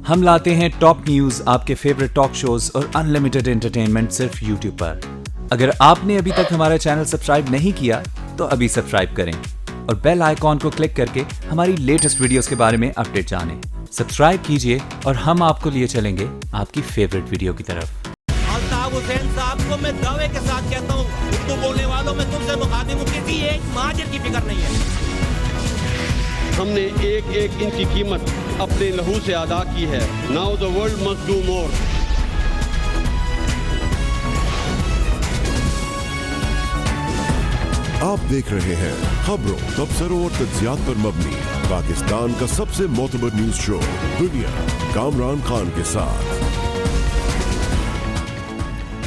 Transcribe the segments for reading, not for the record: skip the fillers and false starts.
ہم لاتے ہیں ٹاپ نیوز، آپ کے فیوریٹ ٹاک شوز اور انلمیٹڈ انٹرٹینمنٹ صرف یوٹیوب پر۔ اگر آپ نے ابھی تک ہمارا چینل سبسکرائب نہیں کیا تو ابھی سبسکرائب کریں اور بیل آئیکن کو کلک کر کے ہماری لیٹسٹ ویڈیوز کے بارے میں اپڈیٹ جانیں۔ سبسکرائب کیجئے اور ہم آپ کو لیے چلیں گے آپ کی فیوریٹ ویڈیو کی طرف۔ الطاف حسین صاحب کو میں دعوے کے ساتھ کہتا ہوں، اردو بولنے والوں میں تم سے مخاطب ہوں، کسی ایک مہاجر کی فکر نہیں ہے۔ ہم نے ایک ایک ان کی قیمت اپنے لہو سے ادا کی ہے۔ Now the world must do more۔ آپ دیکھ رہے ہیں خبروں، تبصروں اور تجزیات پر مبنی پاکستان کا سب سے معتبر نیوز شو دنیا، کامران خان کے ساتھ۔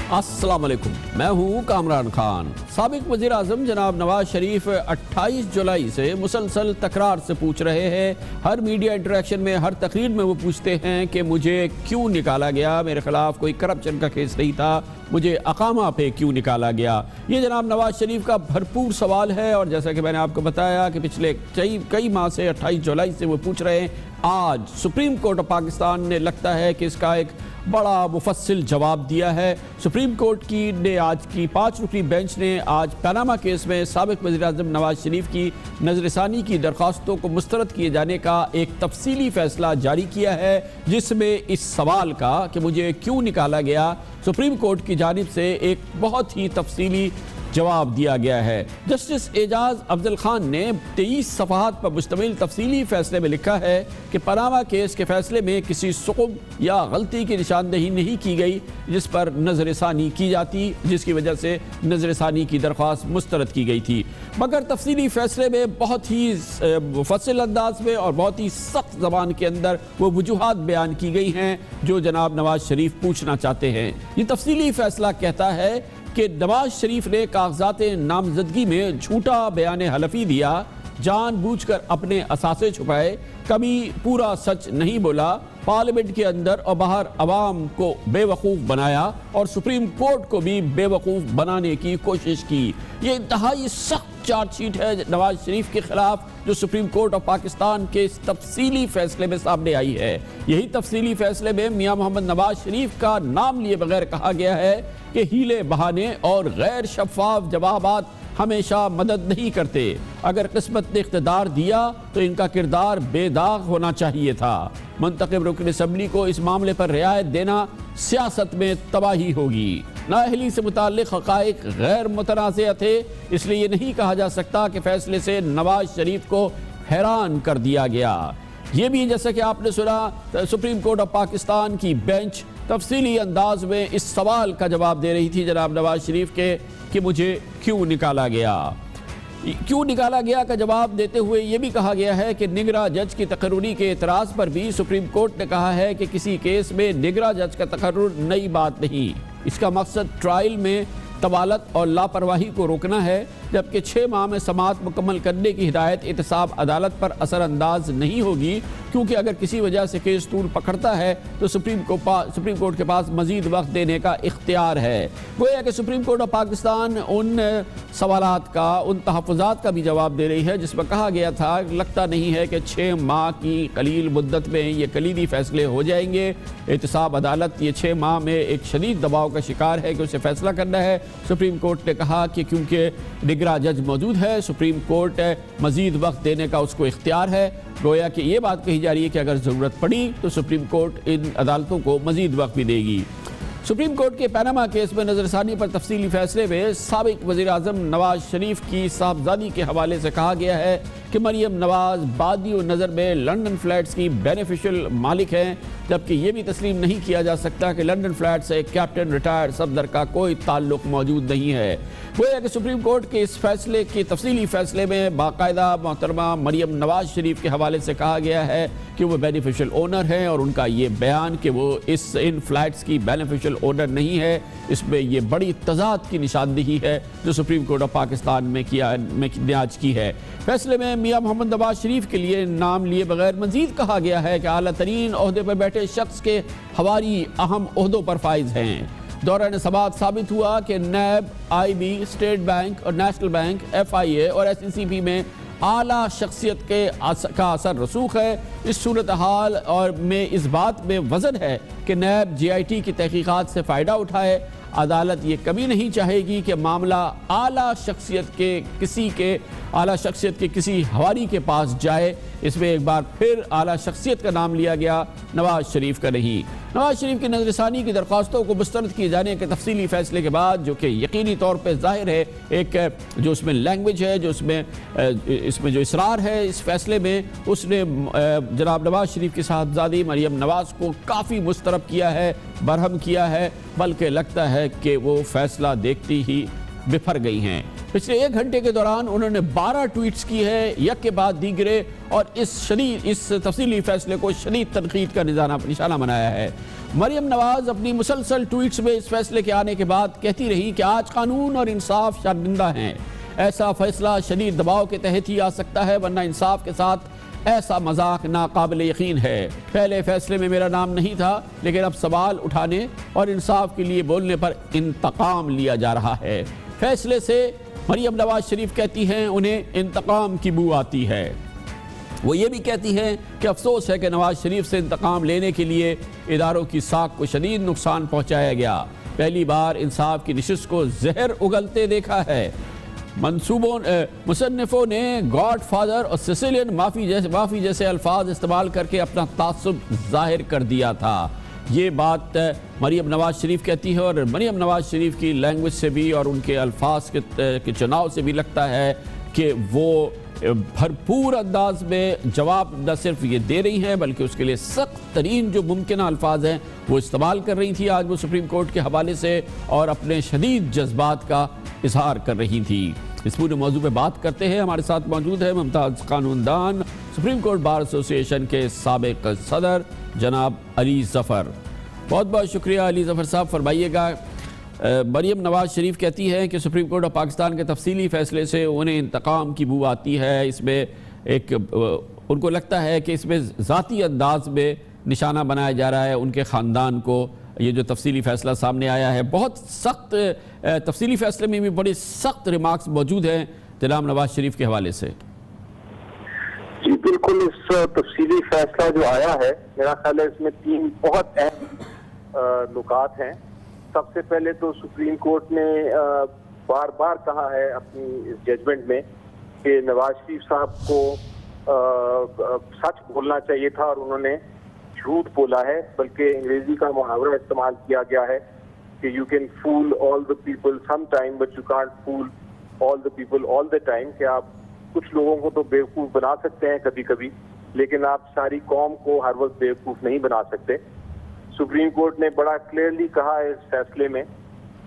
السلام علیکم، میں ہوں کامران خان۔ سابق وزیر اعظم جناب نواز شریف 28 جولائی سے مسلسل تکرار سے پوچھ رہے ہیں، ہر میڈیا انٹریکشن میں، ہر تقریر میں وہ پوچھتے ہیں کہ مجھے کیوں نکالا گیا، میرے خلاف کوئی کرپشن کا کیس نہیں تھا، مجھے اقامہ پہ کیوں نکالا گیا۔ یہ جناب نواز شریف کا بھرپور سوال ہے، اور جیسا کہ میں نے آپ کو بتایا کہ پچھلے کئی ماہ سے 28 جولائی سے وہ پوچھ رہے ہیں۔ آج سپریم کورٹ آف پاکستان نے لگتا ہے کہ اس کا ایک بڑا مفصل جواب دیا ہے۔ سپریم کورٹ کی نے آج کی 5 رکنی بینچ نے آج پاناما کیس میں سابق وزیر اعظم نواز شریف کی نظر ثانی کی درخواستوں کو مسترد کیے جانے کا ایک تفصیلی فیصلہ جاری کیا ہے، جس میں اس سوال کا کہ مجھے کیوں نکالا گیا، سپریم کورٹ کی جانب سے ایک بہت ہی تفصیلی جواب دیا گیا ہے۔ جسٹس اعجاز افضل خان نے 23 صفحات پر مشتمل تفصیلی فیصلے میں لکھا ہے کہ پاناما کیس کے فیصلے میں کسی ثقب یا غلطی کی نشاندہی نہیں کی گئی جس پر نظر ثانی کی جاتی، جس کی وجہ سے نظر ثانی کی درخواست مسترد کی گئی تھی، مگر تفصیلی فیصلے میں بہت ہی مفصل انداز میں اور بہت ہی سخت زبان کے اندر وہ وجوہات بیان کی گئی ہیں جو جناب نواز شریف پوچھنا چاہتے ہیں۔ یہ تفصیلی فیصلہ کہتا ہے کہ نواز شریف نے کاغذات نامزدگی میں جھوٹا بیان حلفی دیا، جان بوجھ کر اپنے اثاثے چھپائے، کبھی پورا سچ نہیں بولا، پارلیمنٹ کے اندر اور باہر عوام کو بے وقوف بنایا اور سپریم کورٹ کو بھی بے وقوف بنانے کی کوشش کی۔ یہ انتہائی سخت چارج شیٹ ہے نواز شریف کے خلاف جو سپریم کورٹ آف پاکستان کے اس تفصیلی فیصلے میں سامنے آئی ہے۔ یہی تفصیلی فیصلے میں میاں محمد نواز شریف کا نام لیے بغیر کہا گیا ہے کہ ہیلے بہانے اور غیر شفاف جوابات ہمیشہ مدد نہیں کرتے، اگر قسمت نے اقتدار دیا تو ان کا کردار بے داغ ہونا چاہیے تھا، منتخب رکن اسمبلی کو اس معاملے پر رعایت دینا سیاست میں تباہی ہوگی، نااہلی سے متعلق حقائق غیر متنازع تھے، اس لیے یہ نہیں کہا جا سکتا کہ فیصلے سے نواز شریف کو حیران کر دیا گیا۔ یہ بھی جیسا کہ آپ نے سنا، سپریم کورٹ آف پاکستان کی بینچ تفصیلی انداز میں اس سوال کا جواب دے رہی تھی جناب نواز شریف کے کہ مجھے کیوں نکالا گیا۔ کیوں نکالا گیا کا جواب دیتے ہوئے یہ بھی کہا گیا ہے کہ نگراں جج کی تقرری کے اعتراض پر بھی سپریم کورٹ نے کہا ہے کہ کسی کیس میں نگراں جج کا تقرر نئی بات نہیں، اس کا مقصد ٹرائل میں طوالت اور لاپرواہی کو روکنا ہے، جبکہ 6 ماہ میں سماعت مکمل کرنے کی ہدایت احتساب عدالت پر اثر انداز نہیں ہوگی، کیونکہ اگر کسی وجہ سے کیس طول پکڑتا ہے تو سپریم کورٹ کے پاس مزید وقت دینے کا اختیار ہے۔ گویا کہ سپریم کورٹ آف پاکستان ان سوالات کا، ان تحفظات کا بھی جواب دے رہی ہے جس میں کہا گیا تھا لگتا نہیں ہے کہ 6 ماہ کی قلیل مدت میں یہ کلیدی فیصلے ہو جائیں گے، احتساب عدالت یہ 6 ماہ میں ایک شدید دباؤ کا شکار ہے کہ اسے فیصلہ کرنا ہے۔ سپریم کورٹ نے کہا کہ کیونکہ نگراں جج موجود ہے، سپریم کورٹ مزید وقت دینے کا اس کو اختیار ہے۔ گویا کہ یہ بات کہی جا رہی ہے کہ اگر ضرورت پڑی تو سپریم کورٹ ان عدالتوں کو مزید وقت بھی دے گی۔ سپریم کورٹ کے پاناما کیس میں نظر ثانی پر تفصیلی فیصلے میں سابق وزیر اعظم نواز شریف کی صاحبزادی کے حوالے سے کہا گیا ہے کہ مریم نواز بادی و نظر میں لنڈن فلیٹس کی بینیفیشل مالک ہیں، جبکہ یہ بھی تسلیم نہیں کیا جا سکتا کہ لنڈن فلیٹ سے کیپٹن ریٹائرڈ صفدر کا کوئی تعلق موجود نہیں ہے۔ گویا کہ سپریم کورٹ کے اس فیصلے کے تفصیلی فیصلے میں باقاعدہ محترمہ مریم نواز شریف کے حوالے سے کہا گیا ہے کہ وہ بینیفیشل اونر ہیں، اور ان کا یہ بیان کہ وہ ان فلیٹس کی بینیفیشل اونر نہیں ہے، اس میں یہ بڑی تضاد کی نشاندہی ہے جو سپریم کورٹ آف پاکستان میں آج کی ہے۔ فیصلے میں میاں محمد نواز شریف کے لیے نام لیے بغیر مزید کہا گیا ہے کہ اعلیٰ ترین عہدے پر بیٹھے شخص کے حواری اہم عہدوں پر فائز ہیں۔ دوران سماعت ثابت ہوا کہ NAB, I B, state bank اور national bank, F I A اور ایس ای سی پی میں اعلیٰ شخصیت کا اثر رسوخ ہے۔ اس صورتحال اور میں اس بات میں وزن ہے کہ نیب جے آئی ٹی کی تحقیقات سے فائدہ اٹھائے۔ عدالت یہ کبھی نہیں چاہے گی کہ معاملہ اعلیٰ شخصیت کے کسی حوالی کے پاس جائے۔ اس میں ایک بار پھر اعلیٰ شخصیت کا نام لیا گیا، نواز شریف کا نہیں۔ نواز شریف کی نظر ثانی کی درخواستوں کو مسترد کیے جانے کے تفصیلی فیصلے کے بعد، جو کہ یقینی طور پہ ظاہر ہے ایک جو اس میں لینگویج ہے، جو اس میں جو اصرار ہے اس فیصلے میں، اس نے جناب نواز شریف کی صاحبزادی مریم نواز کو کافی مسترب کیا ہے، برہم کیا ہے، بلکہ لگتا ہے کہ وہ فیصلہ دیکھتی ہی بفر گئی ہیں۔ پچھلے 1 گھنٹے کے دوران انہوں نے 12 ٹویٹس کی ہے، یک کے بعد دیگرے، اور اس تفصیلی فیصلے کو شدید تنقید کا نشانہ بنایا ہے۔ مریم نواز اپنی مسلسل ٹویٹس میں اس فیصلے کے آنے کے بعد کہتی رہی کہ آج قانون اور انصاف شرمندہ ہیں۔ ایسا فیصلہ شدید دباؤ کے تحت ہی آ سکتا ہے، ورنہ انصاف کے ساتھ ایسا مذاق ناقابل یقین ہے۔ پہلے فیصلے میں میرا نام نہیں تھا، لیکن اب سوال اٹھانے اور انصاف کے لیے بولنے پر انتقام لیا جا رہا ہے۔ فیصلے سے مریم نواز شریف کہتی ہیں انہیں انتقام کی بو آتی ہے۔ وہ یہ بھی کہتی ہیں کہ افسوس ہے کہ نواز شریف سے انتقام لینے کے لیے اداروں کی ساکھ کو شدید نقصان پہنچایا گیا۔ پہلی بار انصاف کی نشست کو زہر اگلتے دیکھا ہے۔ مصنفوں نے گاڈ فادر اور سیسیلین مافی جیسے الفاظ استعمال کر کے اپنا تعصب ظاہر کر دیا تھا۔ یہ بات مریم نواز شریف کہتی ہے، اور مریم نواز شریف کی لینگویج سے بھی اور ان کے الفاظ کے چناؤ سے بھی لگتا ہے کہ وہ بھرپور انداز میں جواب نہ صرف یہ دے رہی ہیں، بلکہ اس کے لیے سخت ترین جو ممکنہ الفاظ ہیں وہ استعمال کر رہی تھی آج وہ سپریم کورٹ کے حوالے سے، اور اپنے شدید جذبات کا اظہار کر رہی تھی۔ اس پورے موضوع پہ بات کرتے ہیں۔ ہمارے ساتھ موجود ہے ممتاز قانون دان، سپریم کورٹ بار ایسوسی ایشن کے سابق صدر جناب علی ظفر۔ بہت بہت شکریہ علی ظفر صاحب۔ فرمائیے گا، مریم نواز شریف کہتی ہے کہ سپریم کورٹ آف پاکستان کے تفصیلی فیصلے سے انہیں انتقام کی بو آتی ہے۔ اس میں ان کو لگتا ہے کہ اس میں ذاتی انداز میں نشانہ بنایا جا رہا ہے ان کے خاندان کو۔ یہ جو تفصیلی فیصلہ سامنے آیا ہے، بہت سخت تفصیلی فیصلے میں بھی بڑے سخت ریمارکس موجود ہیں جناب نواز شریف کے حوالے سے۔ جی بالکل، اس تفصیلی فیصلہ جو آیا ہے، میرا خیال ہے اس میں 3 بہت اہم نکات ہیں۔ سب سے پہلے تو سپریم کورٹ نے بار بار کہا ہے اپنی اس ججمنٹ میں کہ نواز شریف صاحب کو سچ بولنا چاہیے تھا، اور انہوں نے جھوٹ بولا ہے، بلکہ انگریزی کا محاورہ استعمال کیا گیا ہے کہ you can fool all the people some time but you can't fool all the people all the time, کہ آپ کچھ لوگوں کو تو بیوقوف بنا سکتے ہیں کبھی کبھی، لیکن آپ ساری قوم کو ہر وقت بیوقوف نہیں بنا سکتے۔ سپریم کورٹ نے بڑا کلیئرلی کہا ہے اس فیصلے میں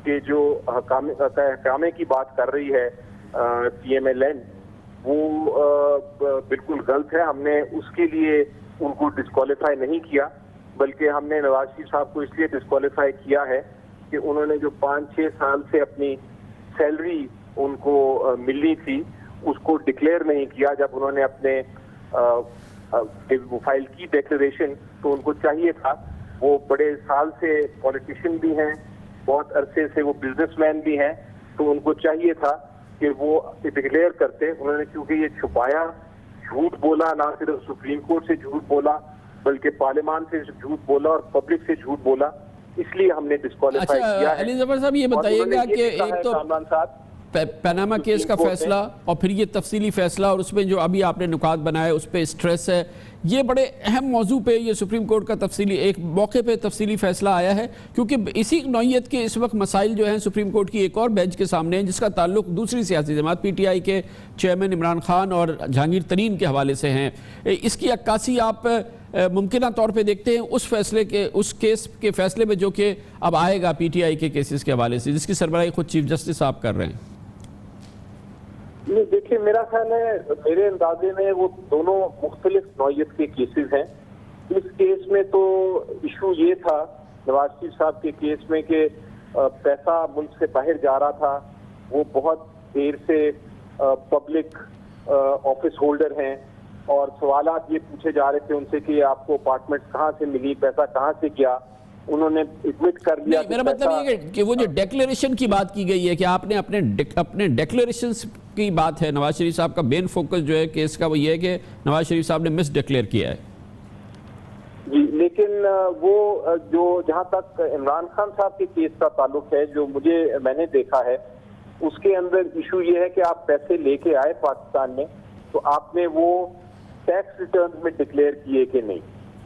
کہ جو حکامے کی بات کر رہی ہے پی ایم ایل این، وہ بالکل غلط ہے۔ ہم نے اس کے لیے ان کو ڈسکوالیفائی نہیں کیا، بلکہ ہم نے نواز شریف صاحب کو اس لیے ڈسکوالیفائی کیا ہے کہ انہوں نے جو 5-6 سال سے اپنی سیلری ان کو ملنی تھی اس کو ڈکلیئر نہیں کیا۔ جب انہوں نے اپنے فائل کی ڈیکلریشن، تو ان کو چاہیے تھا، وہ بڑے سال سے پولیٹیشین بھی ہیں، بہت عرصے سے وہ بزنس مین بھی ہیں، تو ان کو چاہیے تھا کہ وہ ڈکلیئر کرتے۔ انہوں نے کیونکہ یہ چھپایا، جھوٹ بولا، نہ صرف سپریم کورٹ سے جھوٹ بولا بلکہ پارلیمان سے جھوٹ بولا اور پبلک سے جھوٹ بولا، اس لیے ہم نے ڈسکوالیفائی کیا ہے۔ علی ظفر صاحب یہ بتائیے گا کہ ایک تو پیناما کیس کا فیصلہ اور پھر یہ تفصیلی فیصلہ، اور اس میں جو ابھی آپ نے نکات بنائے اس پہ اسٹریس ہے، یہ بڑے اہم موضوع پہ یہ سپریم کورٹ کا تفصیلی ایک موقع پہ تفصیلی فیصلہ آیا ہے، کیونکہ اسی نوعیت کے اس وقت مسائل جو ہیں سپریم کورٹ کی ایک اور بینچ کے سامنے ہیں، جس کا تعلق دوسری سیاسی جماعت پی ٹی آئی کے چیئرمین عمران خان اور جہانگیر ترین کے حوالے سے ہیں۔ اس کی عکاسی آپ ممکنہ طور پہ دیکھتے ہیں اس کیس کے فیصلے میں جو کہ اب آئے گا پی ٹی آئی کے کیسز کے حوالے سے، جس کی سربراہی خود چیف جسٹس آپ کر رہے ہیں؟ دیکھیے، میرا خیال ہے میرے اندازے میں وہ دونوں مختلف نوعیت کے کیسز ہیں۔ اس کیس میں تو ایشو یہ تھا نواز شریف صاحب کے کیس میں کہ پیسہ ملک سے باہر جا رہا تھا، وہ بہت دیر سے پبلک آفس ہولڈر ہیں، اور سوالات یہ پوچھے جا رہے تھے ان سے کہ آپ کو اپارٹمنٹ کہاں سے ملی، پیسہ کہاں سے گیا، انہوں نے ایڈمٹ کر لیا. میرا مطلب یہ کہ وہ جو ڈیکلیریشن کی بات کی گئی ہے کہ آپ نے اپنے ڈیکلیریشن کی بات ہے، نواز شریف صاحب کا مین فوکس جو ہے کیس کا وہ یہ ہے کہ نواز شریف صاحب نے مس ڈیکلیئر کیا ہے. جی لیکن وہ جو جہاں تک عمران خان صاحب کے کیس کا تعلق ہے، جو میں نے دیکھا ہے، اس کے اندر ایشو یہ ہے کہ آپ پیسے لے کے آئے پاکستان میں تو آپ نے وہ ٹیکس ریٹرن میں ڈکلیئر کیے کہ نہیں.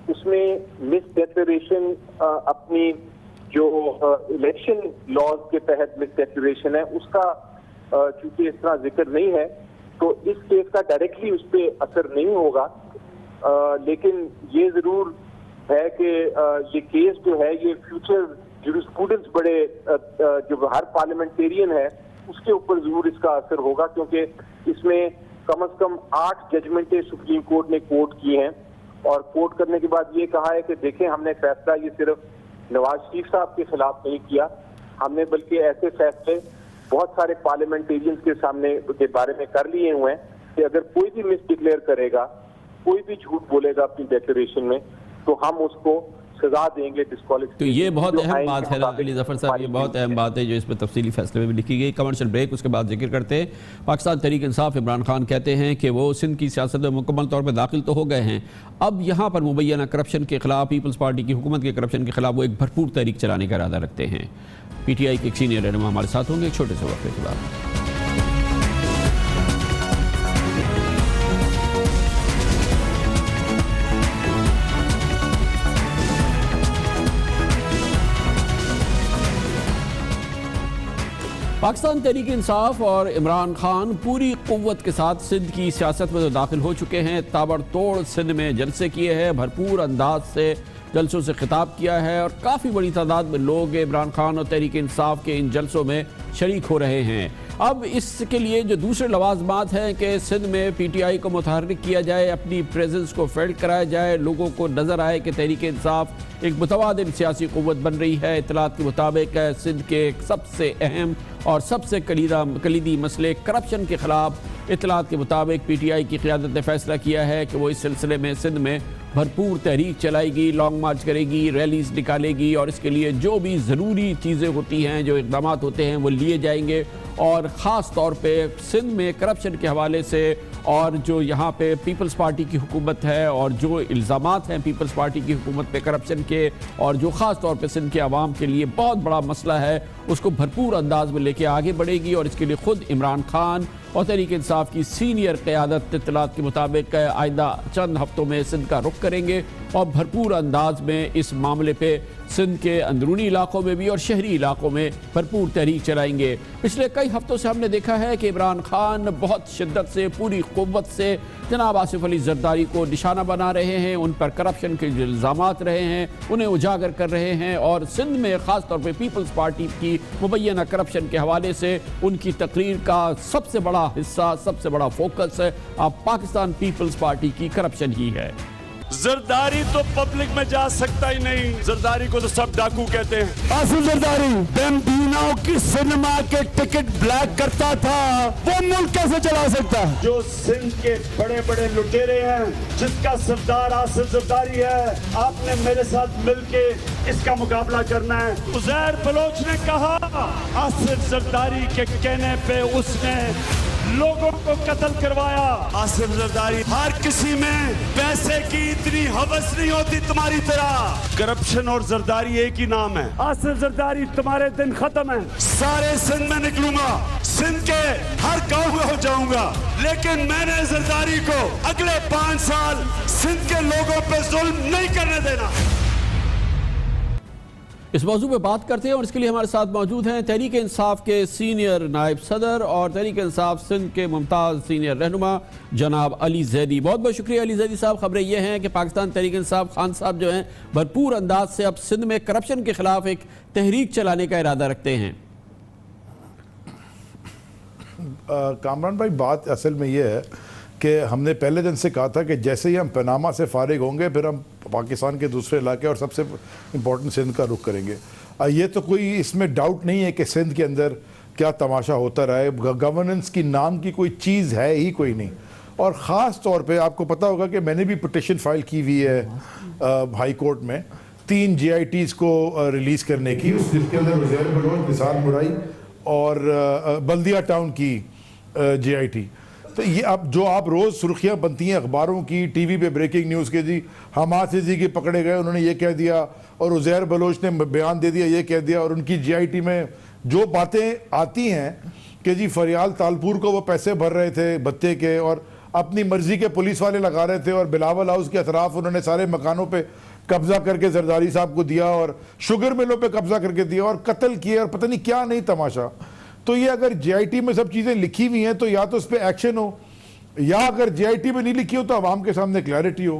اس میں مس ڈیکلیریشن اپنی جو الیکشن لاز کے تحت مس ڈیکلیریشن ہے اس کا چونکہ اس طرح ذکر نہیں ہے تو اس کیس کا ڈائریکٹلی اس پہ اثر نہیں ہوگا. لیکن یہ ضرور ہے کہ یہ کیس جو ہے یہ فیوچر جورسپروڈنس بڑے جو ہر پارلیمنٹیرین ہے اس کے اوپر ضرور اس کا اثر ہوگا، کیونکہ اس میں کم از کم 8 ججمنٹیں سپریم کورٹ نے کوٹ کی ہیں اور کوٹ کرنے کے بعد یہ کہا ہے کہ دیکھیں ہم نے فیصلہ یہ صرف نواز شریف صاحب کے خلاف نہیں کیا، ہم نے بلکہ ایسے فیصلے بہت سارے پارلیمنٹیرینز کے سامنے کے بارے میں کر لیے ہوئے ہیں کہ اگر کوئی بھی مس ڈکلیئر کرے گا، کوئی بھی جھوٹ بولے گا اپنی ڈیکلیریشن میں تو ہم اس کو سزا دیں گے ڈسکوالیفیکیشن. تو یہ بہت اہم بات ہے نا علی ظفر صاحب، یہ بہت اہم بات ہے جو اس میں تفصیلی فیصلے میں بھی لکھی گئی. کمرشل بریک، اس کے بعد ذکر کرتے ہیں. پاکستان تحریک انصاف عمران خان کہتے ہیں کہ وہ سندھ کی سیاست میں مکمل طور پہ داخل تو ہو گئے ہیں، اب یہاں پر مبینہ کرپشن کے خلاف، پیپلز پارٹی کی حکومت کے کرپشن کے خلاف وہ ایک بھرپور تحریک چلانے کا ارادہ رکھتے ہیں. پی ٹی آئی کے ایک سینئر رہنما ہمارے ساتھ ہوں گے ایک چھوٹے سے وقفے کے بعد. پاکستان تحریک انصاف اور عمران خان پوری قوت کے ساتھ سندھ کی سیاست میں تو داخل ہو چکے ہیں، تابڑ توڑ سندھ میں جلسے کیے ہیں، بھرپور انداز سے جلسوں سے خطاب کیا ہے اور کافی بڑی تعداد میں لوگ عمران خان اور تحریک انصاف کے ان جلسوں میں شریک ہو رہے ہیں. اب اس کے لیے جو دوسرے لوازمات ہیں کہ سندھ میں پی ٹی آئی کو متحرک کیا جائے، اپنی پریزنس کو فیلڈ کرایا جائے، لوگوں کو نظر آئے کہ تحریک انصاف ایک متوازن سیاسی قوت بن رہی ہے. اطلاعات کے مطابق سندھ کے سب سے اہم اور سب سے کلیدی مسئلے کرپشن کے خلاف اطلاعات کے مطابق پی ٹی آئی کی قیادت نے فیصلہ کیا ہے کہ وہ اس سلسلے میں سندھ میں بھرپور تحریک چلائے گی، لانگ مارچ کرے گی، ریلیز نکالے گی اور اس کے لیے جو بھی ضروری چیزیں ہوتی ہیں، جو اقدامات ہوتے ہیں وہ لیے جائیں گے. اور خاص طور پہ سندھ میں کرپشن کے حوالے سے اور جو یہاں پہ پیپلز پارٹی کی حکومت ہے اور جو الزامات ہیں پیپلز پارٹی کی حکومت پہ کرپشن کے اور جو خاص طور پہ سندھ کے عوام کے لیے بہت بڑا مسئلہ ہے، اس کو بھرپور انداز میں لے کے آگے بڑھے گی. اور اس کے لیے خود عمران خان اور تحریک انصاف کی سینئر قیادت اطلاعات کے مطابق آئندہ چند ہفتوں میں سندھ کا رخ کریں گے اور بھرپور انداز میں اس معاملے پہ سندھ کے اندرونی علاقوں میں بھی اور شہری علاقوں میں بھرپور تحریک چلائیں گے. پچھلے کئی ہفتوں سے ہم نے دیکھا ہے کہ عمران خان بہت شدت سے پوری قوت سے جناب آصف علی زرداری کو نشانہ بنا رہے ہیں، ان پر کرپشن کے جو الزامات رہے ہیں انہیں اجاگر کر رہے ہیں اور سندھ میں خاص طور پہ پیپلز پارٹی کی مبینہ کرپشن کے حوالے سے ان کی تقریر کا سب سے بڑا حصہ، سب سے بڑا فوکس اب پاکستان پیپلز پارٹی کی کرپشن ہی ہے. زرداری تو پبلک میں جا سکتا ہی نہیں، زرداری کو تو سب ڈاکو کہتے ہیں. آصف زرداری بیمبینو کی سینما کے ٹکٹ بلیک کرتا تھا، وہ ملک کیسے چلا سکتا ہے؟ جو سندھ کے بڑے بڑے لٹیرے ہیں، جس کا سردار آصف زرداری ہے، آپ نے میرے ساتھ مل کے اس کا مقابلہ کرنا ہے. عزیر بلوچ نے کہا، آصف زرداری کے کہنے پہ اس نے لوگوں کو قتل کروایا. آصف زرداری، ہر کسی میں پیسے کی اتنی حوث نہیں ہوتی تمہاری طرح. کرپشن اور زرداری ایک ہی نام ہے. آصف زرداری، تمہارے دن ختم ہیں. سارے سندھ میں نکلوں گا، سندھ کے ہر گاؤں میں ہو جاؤں گا، لیکن میں نے زرداری کو اگلے 5 سال سندھ کے لوگوں پہ ظلم نہیں کرنے دینا. اس موضوع پہ بات کرتے ہیں اور اس کے لیے ہمارے ساتھ موجود ہیں تحریک انصاف کے سینئر نائب صدر اور تحریک انصاف سندھ کے ممتاز سینئر رہنما جناب علی زیدی. بہت بہت شکریہ علی زیدی صاحب. خبریں یہ ہیں کہ پاکستان تحریک انصاف خان صاحب جو ہیں بھرپور انداز سے اب سندھ میں کرپشن کے خلاف ایک تحریک چلانے کا ارادہ رکھتے ہیں. کامران بھائی، بات اصل میں یہ ہے کہ ہم نے پہلے دن سے کہا تھا کہ جیسے ہی ہم پاناما سے فارغ ہوں گے پھر ہم پاکستان کے دوسرے علاقے اور سب سے امپورٹنٹ سندھ کا رخ کریں گے. یہ تو کوئی اس میں ڈاؤٹ نہیں ہے کہ سندھ کے اندر کیا تماشا ہوتا رہا ہے. گورننس کی نام کی کوئی چیز ہے ہی کوئی نہیں. اور خاص طور پہ آپ کو پتہ ہوگا کہ میں نے بھی پٹیشن فائل کی ہوئی ہے ہائی کورٹ میں 3 GITs کو ریلیز کرنے کی, جس کے اندر عزیر بلوچ, نثار برائی اور بلدیہ ٹاؤن کی GIT. تو یہ اب جو آپ روز سرخیاں بنتی ہیں اخباروں کی, ٹی وی پہ بریکنگ نیوز کے, جی حماس عزیزی کے پکڑے گئے, انہوں نے یہ کہہ دیا, اور عزیر بلوچ نے بیان دے دیا, یہ کہہ دیا, اور ان کی GIT میں جو باتیں آتی ہیں کہ جی فریال تالپور کو وہ پیسے بھر رہے تھے بھتے کے, اور اپنی مرضی کے پولیس والے لگا رہے تھے, اور بلاول ہاؤس کے اطراف انہوں نے سارے مکانوں پہ قبضہ کر کے زرداری صاحب کو دیا, اور شوگر ملوں پہ قبضہ کر کے دیا, اور قتل کیے, اور پتہ نہیں کیا نہیں تماشا. تو یہ اگر GIT میں سب چیزیں لکھی ہوئی ہیں تو یا تو اس پہ ایکشن ہو, یا اگر GIT میں نہیں لکھی ہو تو عوام کے سامنے کلیئرٹی ہو.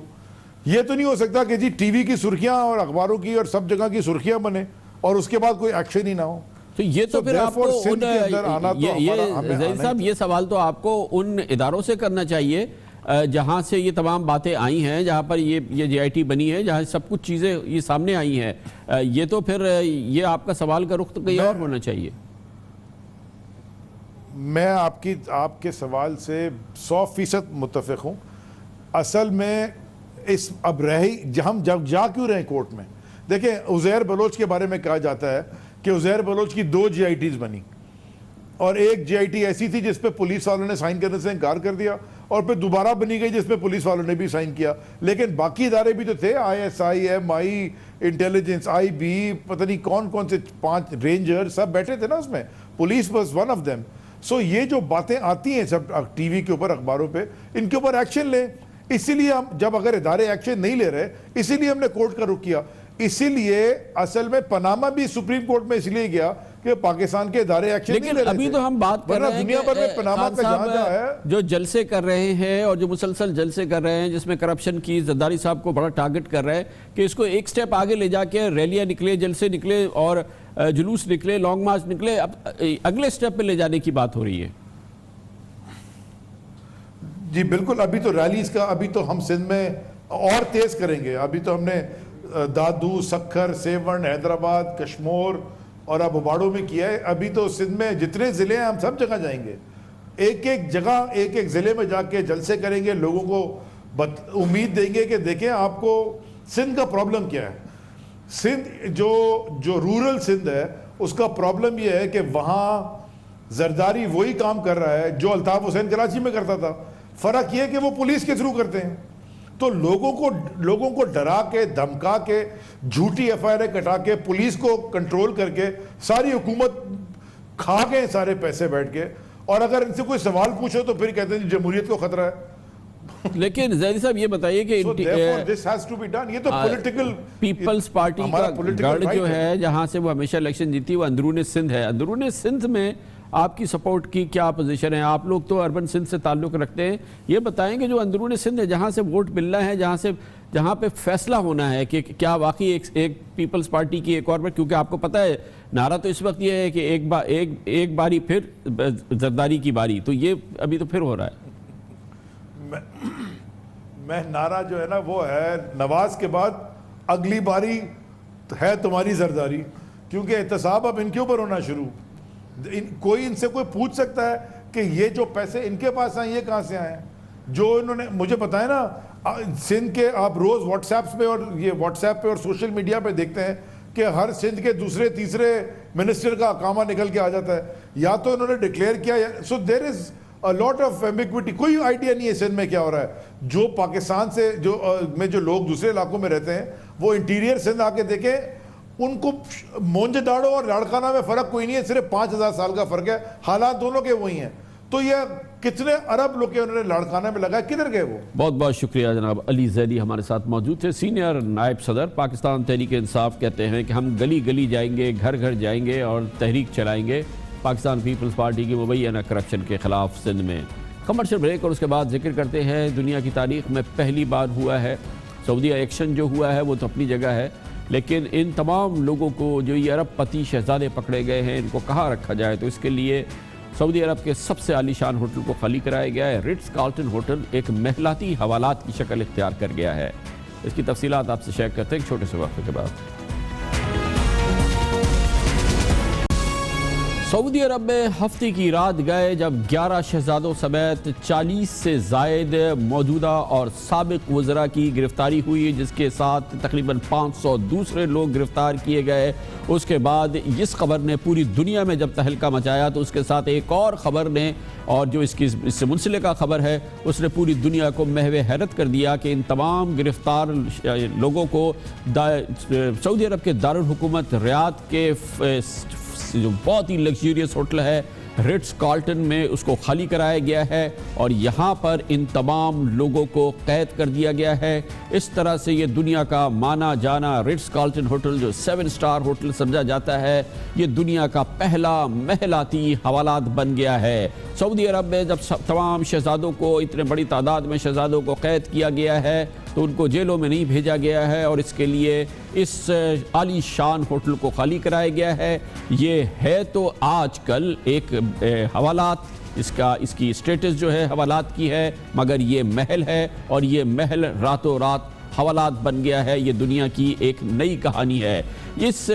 یہ تو نہیں ہو سکتا کہ جی ٹی وی کی سرخیاں اور اخباروں کی اور سب جگہ کی سرخیاں بنے اور اس کے بعد کوئی ایکشن ہی نہ ہو. تو یہ تو پھر آپ کو زید صاحب یہ سوال تو آپ کو ان اداروں سے کرنا چاہیے جہاں سے یہ تمام باتیں آئی ہیں, جہاں پر یہ GIT بنی ہے, جہاں سب کچھ چیزیں یہ سامنے آئی ہیں. یہ تو پھر یہ آپ کا سوال کا رخ تو کہیں اور ہونا چاہیے. میں آپ کے سوال سے 100% متفق ہوں. اصل میں اب ہم جا کیوں رہے کورٹ میں؟ دیکھیں عزیر بلوچ کے بارے میں کہا جاتا ہے کہ عزیر بلوچ کی 2 GITs بنی, اور ایک GIT ایسی تھی جس پہ پولیس والوں نے سائن کرنے سے انکار کر دیا, اور پھر دوبارہ بنی گئی جس پہ پولیس والوں نے بھی سائن کیا. لیکن باقی ادارے بھی تو تھے, ISI, MI, انٹیلیجنس, IB, پتہ نہیں کون کون سے 5 رینجر, سب بیٹھے تھے نا اس میں. Police was one of them. So یہ جو باتیں آتی ہیں سب ٹی وی کے اوپر, اخباروں پہ, ان کے اوپر ایکشن لیں. اسی لیے ہم جب اگر ادارے ایکشن نہیں لے رہے, اسی لیے ہم نے کورٹ کا رخ کیا. اسی لیے اصل میں پاناما بھی سپریم کورٹ میں اس لیے گیا کہ پاکستان کے ادارے ایکشن نہیں لے رہے تھے. ابھی تو ہم بات کر رہے ہیں دنیا بھر میں پاناما کا جہاں ہے جو جلسے کر رہے ہیں, اور جو مسلسل جلسے کر رہے ہیں جس میں کرپشن کی, زرداری صاحب کو بڑا ٹارگٹ کر رہے ہیں کہ اس کو ایک سٹیپ آگے لے جا کے ریلیاں نکلے, جلسے نکلے, اور جلوس نکلے, لانگ مارچ نکلے, اب اگلے سٹیپ پہ لے جانے کی بات ہو رہی ہے. جی بالکل. ابھی تو ریلیز کا ابھی تو ہم سندھ میں اور تیز کریں گے. ابھی تو ہم نے دادو, سکھر, سیون, حیدرآباد, کشمور اور اب باڑوں میں کیا ہے. ابھی تو سندھ میں جتنے ضلع ہیں ہم سب جگہ جائیں گے, ایک ایک جگہ ایک ایک ضلع میں جا کے جلسے کریں گے, لوگوں کو امید دیں گے کہ دیکھیں آپ کو سندھ کا پرابلم کیا ہے. سندھ جو رورل سندھ ہے اس کا پرابلم یہ ہے کہ وہاں زرداری وہی کام کر رہا ہے جو الطاف حسین کراچی میں کرتا تھا. فرق یہ کہ وہ پولیس کے تھرو کرتے ہیں. تو لوگوں کو ڈرا کے, دھمکا کے, جھوٹی FIR کٹا کے, پولیس کو کنٹرول کر کے ساری حکومت کھا گئے سارے پیسے بیٹھ کے, اور اگر ان سے کوئی سوال پوچھو تو پھر کہتے ہیں جمہوریت کو خطرہ ہے. لیکن زیدی صاحب یہ بتائیے کہ یہ تو پولیٹیکل پیپلز پارٹی کا گڑھ جو ہے جہاں سے وہ ہمیشہ الیکشن جیتی وہ اندرون سندھ ہے. اندرون سندھ میں آپ کی سپورٹ کی کیا پوزیشن ہے؟ آپ لوگ تو اربن سندھ سے تعلق رکھتے ہیں, یہ بتائیں کہ جو اندرون سندھ ہے جہاں سے ووٹ ملنا ہے, جہاں پہ فیصلہ ہونا ہے کہ کیا واقعی ایک پیپلز پارٹی کی ایک اور بار, کیونکہ آپ کو پتہ ہے نعرہ تو اس وقت یہ ہے کہ ایک باری پھر زرداری کی باری, تو یہ ابھی تو پھر ہو رہا ہے. میں نعرہ جو ہے نا وہ ہے نواز کے بعد اگلی باری ہے تمہاری زرداری, کیونکہ احتساب اب ان کے اوپر ہونا شروع. کوئی ان سے کوئی پوچھ سکتا ہے کہ یہ جو پیسے ان کے پاس آئے یہ کہاں سے آئے ہیں؟ جو انہوں نے مجھے بتایا نا, سندھ کے آپ روز واٹس ایپ پہ اور یہ واٹس ایپ پہ اور سوشل میڈیا پہ دیکھتے ہیں کہ ہر سندھ کے دوسرے تیسرے منسٹر کا اقامہ نکل کے آ جاتا ہے, یا تو انہوں نے ڈکلیئر کیا. سو دیر از a lot of ambiguity. کوئی آئیڈیا نہیں ہے سندھ میں کیا ہو رہا ہے. جو پاکستان سے جو لوگ دوسرے علاقوں میں رہتے ہیں وہ انٹیریئر سندھ آ کے دیکھیں, ان کو مونج داڑو اور لاڑکانہ میں فرق کوئی نہیں ہے, صرف 5000 سال کا فرق ہے, حالات دونوں کے وہی ہیں. تو یہ کتنے ارب لوگ انہوں نے لاڑکانہ میں لگا, کدھر گئے وہ؟ بہت بہت شکریہ جناب علی زیدی ہمارے ساتھ موجود تھے, سینئر نائب صدر پاکستان تحریک انصاف. کہتے ہیں کہ ہم گلی گلی جائیں گے, گھر گھر جائیں گے اور تحریک چلائیں گے پاکستان پیپلز پارٹی کی مبینہ کرپشن کے خلاف سندھ میں. کمرشل بریک اور اس کے بعد ذکر کرتے ہیں دنیا کی تاریخ میں پہلی بار ہوا ہے سعودیہ ایکشن جو ہوا ہے وہ تو اپنی جگہ ہے, لیکن ان تمام لوگوں کو جو یہ ارب پتی شہزادے پکڑے گئے ہیں ان کو کہاں رکھا جائے, تو اس کے لیے سعودی عرب کے سب سے عالی شان ہوٹل کو خالی کرایا گیا ہے. رٹز کارلٹن ہوٹل ایک محلاتی حوالات کی شکل اختیار کر گیا ہے. اس کی تفصیلات آپ سے شیئر کرتے ہیں ایک چھوٹے سے وقفے کے بعد. سعودی عرب میں ہفتے کی رات گئے جب 11 شہزادوں سمیت 40 سے زائد موجودہ اور سابق وزراء کی گرفتاری ہوئی، جس کے ساتھ تقریباً 500 دوسرے لوگ گرفتار کیے گئے۔ اس کے بعد اس خبر نے پوری دنیا میں جب تہلکہ مچایا تو اس کے ساتھ ایک اور خبر نے، اور جو اس سے منسلکہ خبر ہے، اس نے پوری دنیا کو محو حیرت کر دیا کہ ان تمام گرفتار لوگوں کو سعودی عرب کے دارالحکومت ریاض کے جو بہت ہی لگژریس ہوٹل ہے رٹس کارلٹن میں اس کو خالی کرایا گیا ہے، اور یہاں پر ان تمام لوگوں کو قید کر دیا گیا ہے۔ اس طرح سے یہ دنیا کا مانا جانا رٹس کارلٹن ہوٹل، جو 7 سٹار ہوٹل سمجھا جاتا ہے، یہ دنیا کا پہلا محلاتی حوالات بن گیا ہے۔ سعودی عرب میں جب تمام شہزادوں کو، اتنے بڑی تعداد میں شہزادوں کو قید کیا گیا ہے تو ان کو جیلوں میں نہیں بھیجا گیا ہے، اور اس کے لیے اس عالی شان ہوٹل کو خالی کرایا گیا ہے۔ یہ ہے تو آج کل ایک حوالات، اس کی اسٹیٹس جو ہے حوالات کی ہے، مگر یہ محل ہے، اور یہ محل راتوں رات حوالات بن گیا ہے۔ یہ دنیا کی ایک نئی کہانی ہے۔ اس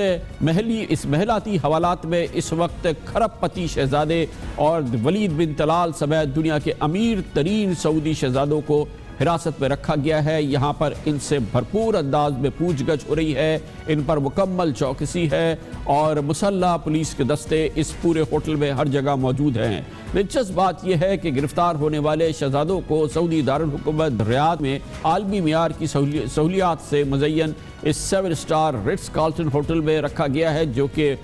محلاتی حوالات میں اس وقت کھرب پتی شہزادے اور ولید بن طلال سمیت دنیا کے امیر ترین سعودی شہزادوں کو حراست میں رکھا گیا ہے۔ یہاں پر ان سے بھرپور انداز میں پوچھ گچھ ہو رہی ہے، ان پر مکمل چوکسی ہے، اور مسلح پولیس کے دستے اس پورے ہوٹل میں ہر جگہ موجود ہیں۔ دلچسپ بات یہ ہے کہ گرفتار ہونے والے شہزادوں کو سعودی دارالحکومت ریاض میں عالمی معیار کی سہولیات سے مزین اس 7 سٹار رٹس کارلٹن ہوٹل میں رکھا گیا ہے، جو کہ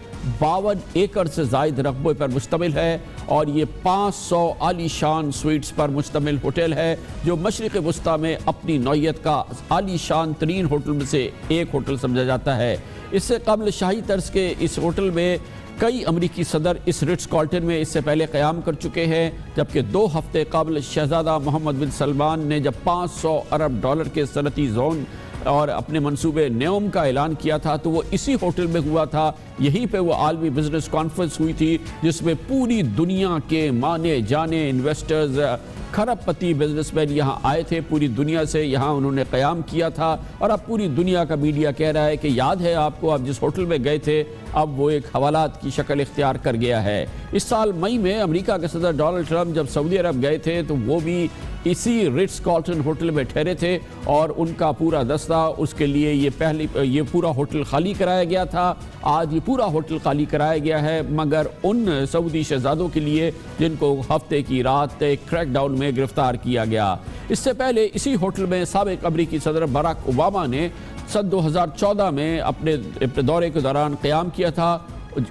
52 ایکڑ سے زائد رقبے پر مشتمل ہے، اور یہ 500 عالی شان سویٹس پر مشتمل ہوٹل ہے، جو مشرق وسطی میں اپنی نوعیت کا عالی شان ترین ہوٹل میں سے ایک ہوٹل سمجھا جاتا ہے۔ اس سے قبل شاہی طرز کے اس ہوٹل میں کئی امریکی صدر اس رٹس کارلٹن میں اس سے پہلے قیام کر چکے ہیں، جبکہ 2 ہفتے قبل شہزادہ محمد بن سلمان نے جب 500 ارب ڈالر کے صنعتی زون اور اپنے منصوبے نیوم کا اعلان کیا تھا تو وہ اسی ہوٹل میں ہوا تھا۔ یہیں پہ وہ عالمی بزنس کانفرنس ہوئی تھی، جس میں پوری دنیا کے مانے جانے انویسٹرز، کھرب پتی بزنس مین یہاں آئے تھے پوری دنیا سے، یہاں انہوں نے قیام کیا تھا، اور اب پوری دنیا کا میڈیا کہہ رہا ہے کہ یاد ہے آپ کو، اب جس ہوٹل میں گئے تھے اب وہ ایک حوالات کی شکل اختیار کر گیا ہے۔ اس سال مئی میں امریکہ کے صدر ڈونلڈ ٹرمپ جب سعودی عرب گئے تھے تو وہ بھی اسی رٹس کارلٹن ہوٹل میں ٹھہرے تھے، اور ان کا پورا دستہ، اس کے لیے یہ پورا ہوٹل خالی کرایا گیا تھا۔ آج یہ پورا ہوٹل خالی کرایا گیا ہے، مگر ان سعودی شہزادوں کے لیے جن کو ہفتے کی رات ایک کریک ڈاؤن میں گرفتار کیا گیا۔ اس سے پہلے اسی ہوٹل میں سابق امریکی صدر باراک اوباما نے سن 2014 میں اپنے دورے کے دوران قیام کیا تھا۔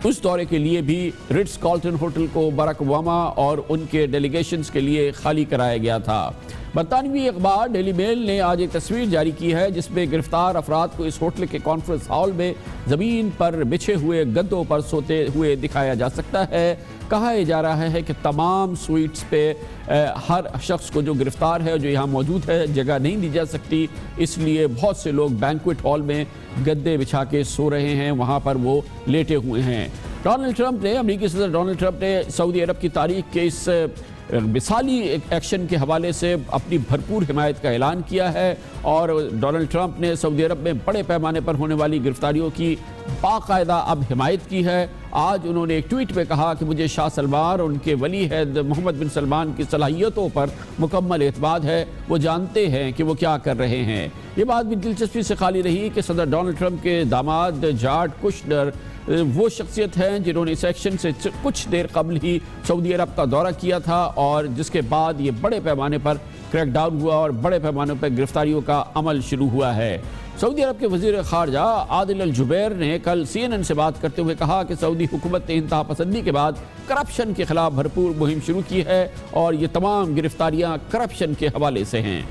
اس دورے کے لیے بھی رٹس کارلٹن ہوٹل کو باراک اوباما اور ان کے ڈیلیگیشنز کے لیے خالی کرایا گیا تھا۔ برطانوی اخبار ڈیلی میل نے آج ایک تصویر جاری کی ہے جس میں گرفتار افراد کو اس ہوٹل کے کانفرنس ہال میں زمین پر بچھے ہوئے گدوں پر سوتے ہوئے دکھایا جا سکتا ہے۔ کہا جا رہا ہے کہ تمام سویٹس پہ ہر شخص کو جو گرفتار ہے جو یہاں موجود ہے جگہ نہیں دی جا سکتی، اس لیے بہت سے لوگ بینکویٹ ہال میں گدے بچھا کے سو رہے ہیں، وہاں پر وہ لیٹے ہوئے ہیں۔ امریکی صدر ڈونلڈ ٹرمپ نے سعودی عرب کی تاریخ کے اس مثالی ایکشن کے حوالے سے اپنی بھرپور حمایت کا اعلان کیا ہے، اور ڈونلڈ ٹرمپ نے سعودی عرب میں بڑے پیمانے پر ہونے والی گرفتاریوں کی باقاعدہ اب حمایت کی ہے۔ آج انہوں نے ایک ٹویٹ میں کہا کہ مجھے شاہ سلمان اور ان کے ولی عہد محمد بن سلمان کی صلاحیتوں پر مکمل اعتماد ہے، وہ جانتے ہیں کہ وہ کیا کر رہے ہیں۔ یہ بات بھی دلچسپی سے خالی رہی کہ صدر ڈونلڈ ٹرمپ کے داماد جارڈ کشنر وہ شخصیت ہیں جنہوں نے اس ایکشن سے کچھ دیر قبل ہی سعودی عرب کا دورہ کیا تھا، اور جس کے بعد یہ بڑے پیمانے پر کریک ڈاؤن ہوا اور بڑے پیمانے پر گرفتاریوں کا عمل شروع ہوا ہے۔ سعودی عرب کے وزیر خارجہ عادل الجبیر نے کل CNN سے بات کرتے ہوئے کہا کہ سعودی حکومت نے انتہا پسندی کے بعد کرپشن کے خلاف بھرپور مہم شروع کی ہے، اور یہ تمام گرفتاریاں کرپشن کے حوالے سے ہیں۔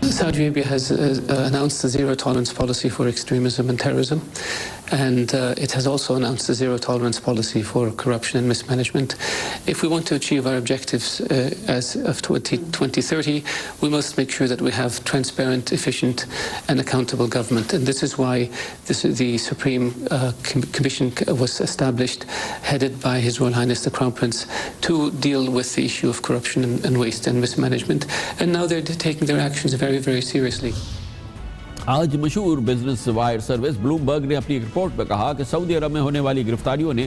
Saudi Arabia has announced a zero tolerance policy for extremism and terrorism, and it has also announced a zero tolerance policy for corruption and mismanagement. If we want to achieve our objectives as of 2030, we must make sure that we have transparent, efficient and accountable government, and this is why the Supreme Commission was established, headed by His Royal Highness the Crown Prince, to deal with the issue of corruption and waste and mismanagement, and now they're taking their actions very, very seriously. آج مشہور business wire service Bloomberg نے اپنی report میں کہا کہ سعودی عرب میں ہونے والی گرفتاریوں نے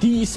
30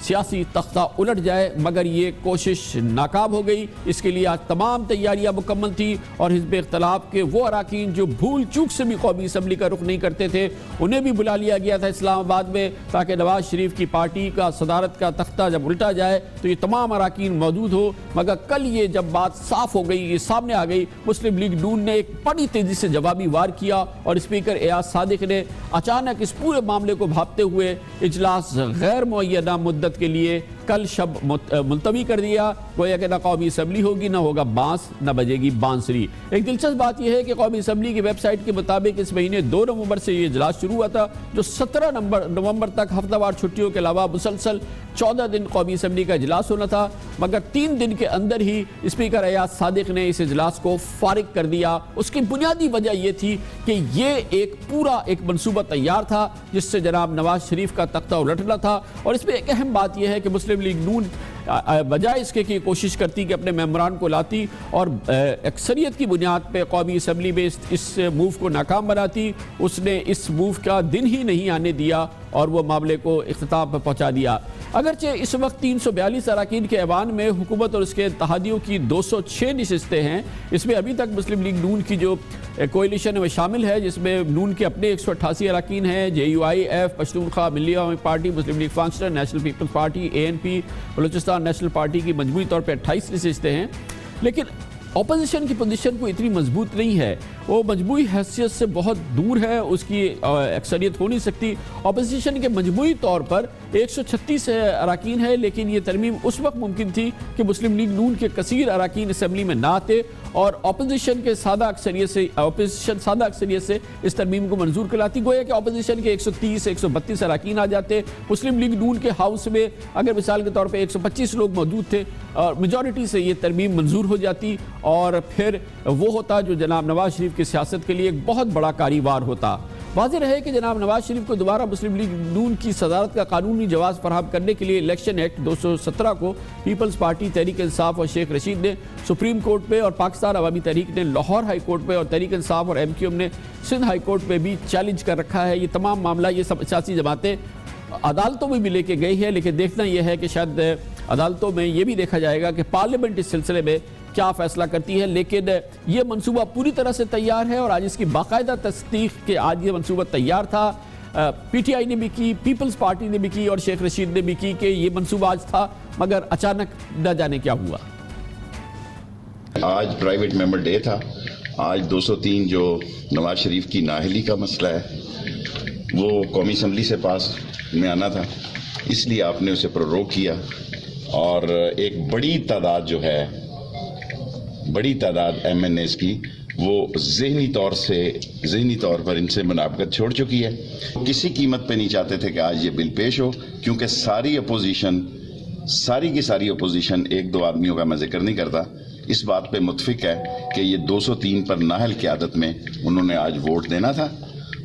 سیاسی تختہ الٹ جائے، مگر یہ کوشش ناکام ہو گئی۔ اس کے لیے آج تمام تیاریاں مکمل تھی اور حزب اختلاف کے وہ اراکین جو بھول چوک سے بھی قومی اسمبلی کا رخ نہیں کرتے تھے انہیں بھی بلا لیا گیا تھا اسلام آباد میں، تاکہ نواز شریف کی پارٹی کا صدارت کا تختہ جب الٹا جائے تو یہ تمام اراکین موجود ہو۔ مگر کل یہ جب بات صاف ہو گئی، یہ سامنے آ گئی، مسلم لیگ نون نے ایک بڑی تیزی سے جوابی وار کیا اور اسپیکر ایاز صادق نے اچانک اس پورے معاملے کو بھانپتے ہوئے اجلاس غیر معینہ مدت کے لیے کل شب ملتوی کر دیا۔ گویا کہ نہ قومی اسمبلی ہوگی، نہ ہوگا بانس، نہ بجے گی بانسری۔ ایک دلچسپ بات یہ ہے کہ قومی اسمبلی کی ویب سائٹ کے مطابق اس مہینے 2 نومبر سے یہ اجلاس شروع ہوا تھا، جو 17 نومبر تک ہفتہ وار چھٹیوں کے علاوہ مسلسل 14 دن قومی اسمبلی کا اجلاس ہونا تھا، مگر 3 دن کے اندر ہی اسپیکر ایاز صادق نے اس اجلاس کو فارغ کر دیا۔ اس کی بنیادی وجہ یہ تھی کہ یہ ایک پورا ایک منصوبہ تیار تھا جس سے جناب نواز شریف کا تختہ الٹنا تھا، اور اس میں ایک اہم بات یہ ہے کہ مسلم لیگ نون بجائے اس کے کہ کوشش کرتی کہ اپنے ممبران کو لاتی اور اکثریت کی بنیاد پہ قومی اسمبلی میں اس موو کو ناکام بناتی، اس نے اس موو کا دن ہی نہیں آنے دیا اور وہ معاملے کو اختتام پر پہنچا دیا۔ اگرچہ اس وقت 342 اراکین کے ایوان میں حکومت اور اس کے اتحادیوں کی 206 نشستیں ہیں، اس میں ابھی تک مسلم لیگ نون کی جو کوئلیشن ہے وہ شامل ہے، جس میں نون کے اپنے 188 اراکین ہیں، JUIF، Pashtunkhwa Milli Awami Party, Muslim League Functional, National Peoples Party, ANP، Balochistan National Party کی مجموعی طور پہ 28 نشستیں ہیں، لیکن اپوزیشن کی پوزیشن کو اتنی مضبوط نہیں ہے، وہ مجموعی حیثیت سے بہت دور ہے، اس کی اکثریت ہو نہیں سکتی۔ اپوزیشن کے مجموعی طور پر 136 اراکین ہے، لیکن یہ ترمیم اس وقت ممکن تھی کہ مسلم لیگ نون کے کثیر اراکین اسمبلی میں نہ آتے اور اپوزیشن سادہ اکثریت سے اس ترمیم کو منظور کراتی۔ گویا کہ اپوزیشن کے 130 132 اراکین آ جاتے، مسلم لیگ نون کے ہاؤس میں اگر مثال کے طور پہ 125 لوگ موجود تھے اور میجورٹی سے یہ ترمیم منظور ہو جاتی، اور پھر وہ ہوتا جو جناب نواز شریف کی سیاست کے لیے ایک بہت بڑا کاروبار ہوتا۔ واضح رہے کہ جناب نواز شریف کو دوبارہ مسلم لیگ نون کی صدارت کا قانونی جواز فراہم کرنے کے لیے الیکشن ایکٹ 217 کو پیپلز پارٹی، تحریک انصاف اور شیخ رشید نے سپریم کورٹ پہ، اور پاکستان عوامی تحریک نے لاہور ہائی کورٹ پہ، اور تحریک انصاف اور MQM نے سندھ ہائی کورٹ پہ بھی چیلنج کر رکھا ہے۔ یہ تمام معاملہ یہ سب سیاسی جماعتیں عدالتوں میں بھی لے کے گئی ہے، لیکن دیکھنا یہ ہے کہ شاید عدالتوں میں یہ بھی دیکھا جائے گا کہ پارلیمنٹ اس سلسلے میں کیا فیصلہ کرتی ہے، لیکن یہ منصوبہ پوری طرح سے تیار ہے اور آج اس کی باقاعدہ تصدیق کہ آج یہ منصوبہ تیار تھا۔ PTI نے بھی کی، پیپلز پارٹی نے بھی کی اور شیخ رشید نے بھی کی کہ یہ منصوبہ آج تھا، مگر اچانک نہ جانے کیا ہوا۔ آج پرائیویٹ ممبر ڈے تھا، آج 203 جو نواز شریف کی نااہلی کا مسئلہ ہے وہ قومی اسمبلی سے پاس میں آنا تھا، اس لیے آپ نے اسے پروروگ کیا، اور ایک بڑی تعداد MNAs کی وہ ذہنی طور پر ان سے منافقت چھوڑ چکی ہے۔ کسی قیمت پہ نہیں چاہتے تھے کہ آج یہ بل پیش ہو، کیونکہ ساری کی ساری اپوزیشن 1-2 آدمیوں کا میں ذکر نہیں کرتا، اس بات پہ متفق ہے کہ یہ 203 پر نااہل قیادت میں انہوں نے آج ووٹ دینا تھا،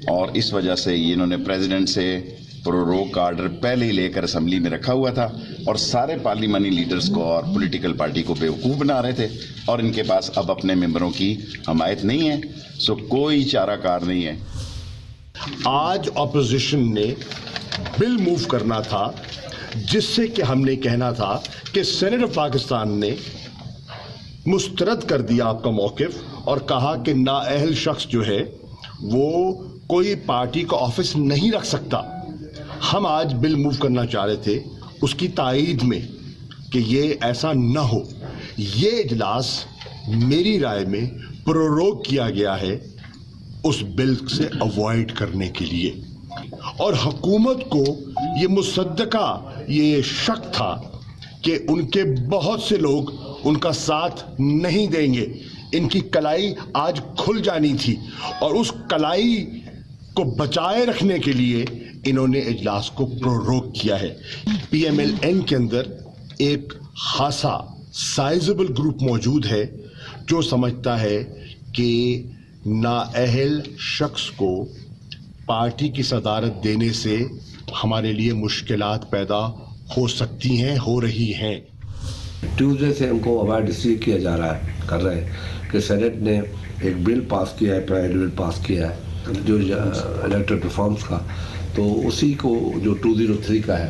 اور اس وجہ سے انہوں نے پریزیڈنٹ سے پروروگ کا آرڈر پہلے ہی لے کر اسمبلی میں رکھا ہوا تھا، اور سارے پارلیمانی لیڈرز کو اور پولیٹیکل پارٹی کو بیوقوف بنا رہے تھے، اور ان کے پاس اب اپنے ممبروں کی حمایت نہیں ہے، سو کوئی چارہ کار نہیں ہے۔ آج اپوزیشن نے بل موو کرنا تھا جس سے کہ ہم نے کہنا تھا کہ سینیٹ آف پاکستان نے مسترد کر دیا آپ کا موقف اور کہا کہ نااہل شخص جو ہے وہ کوئی پارٹی کا آفس نہیں رکھ سکتا۔ ہم آج بل موو کرنا چاہ رہے تھے اس کی تائید میں کہ یہ ایسا نہ ہو۔ یہ اجلاس میری رائے میں پروروگ کیا گیا ہے اس بل سے اوائڈ کرنے کے لیے، اور حکومت کو یہ مصدقہ یہ شک تھا کہ ان کے بہت سے لوگ ان کا ساتھ نہیں دیں گے، ان کی کلائی آج کھل جانی تھی، اور اس کلائی کو بچائے رکھنے کے لیے انہوں نے اجلاس کو پروروگ کیا ہے۔ PMLN کے اندر ایک خاصا سائزبل گروپ موجود ہے جو سمجھتا ہے کہ نااہل شخص کو پارٹی کی صدارت دینے سے ہمارے لیے مشکلات پیدا ہو سکتی ہیں، ہو رہی ہیں۔ ٹیوزڈے سے ہم کو اوائڈ اس لیے کیا جا رہا ہے کر رہے ہیں کہ سینٹ نے ایک بل پاس کیا ہے، پرائیویٹ بل پاس کیا ہے جو الیکٹرل ریفارمز کا، تو اسی کو جو 203 کا ہے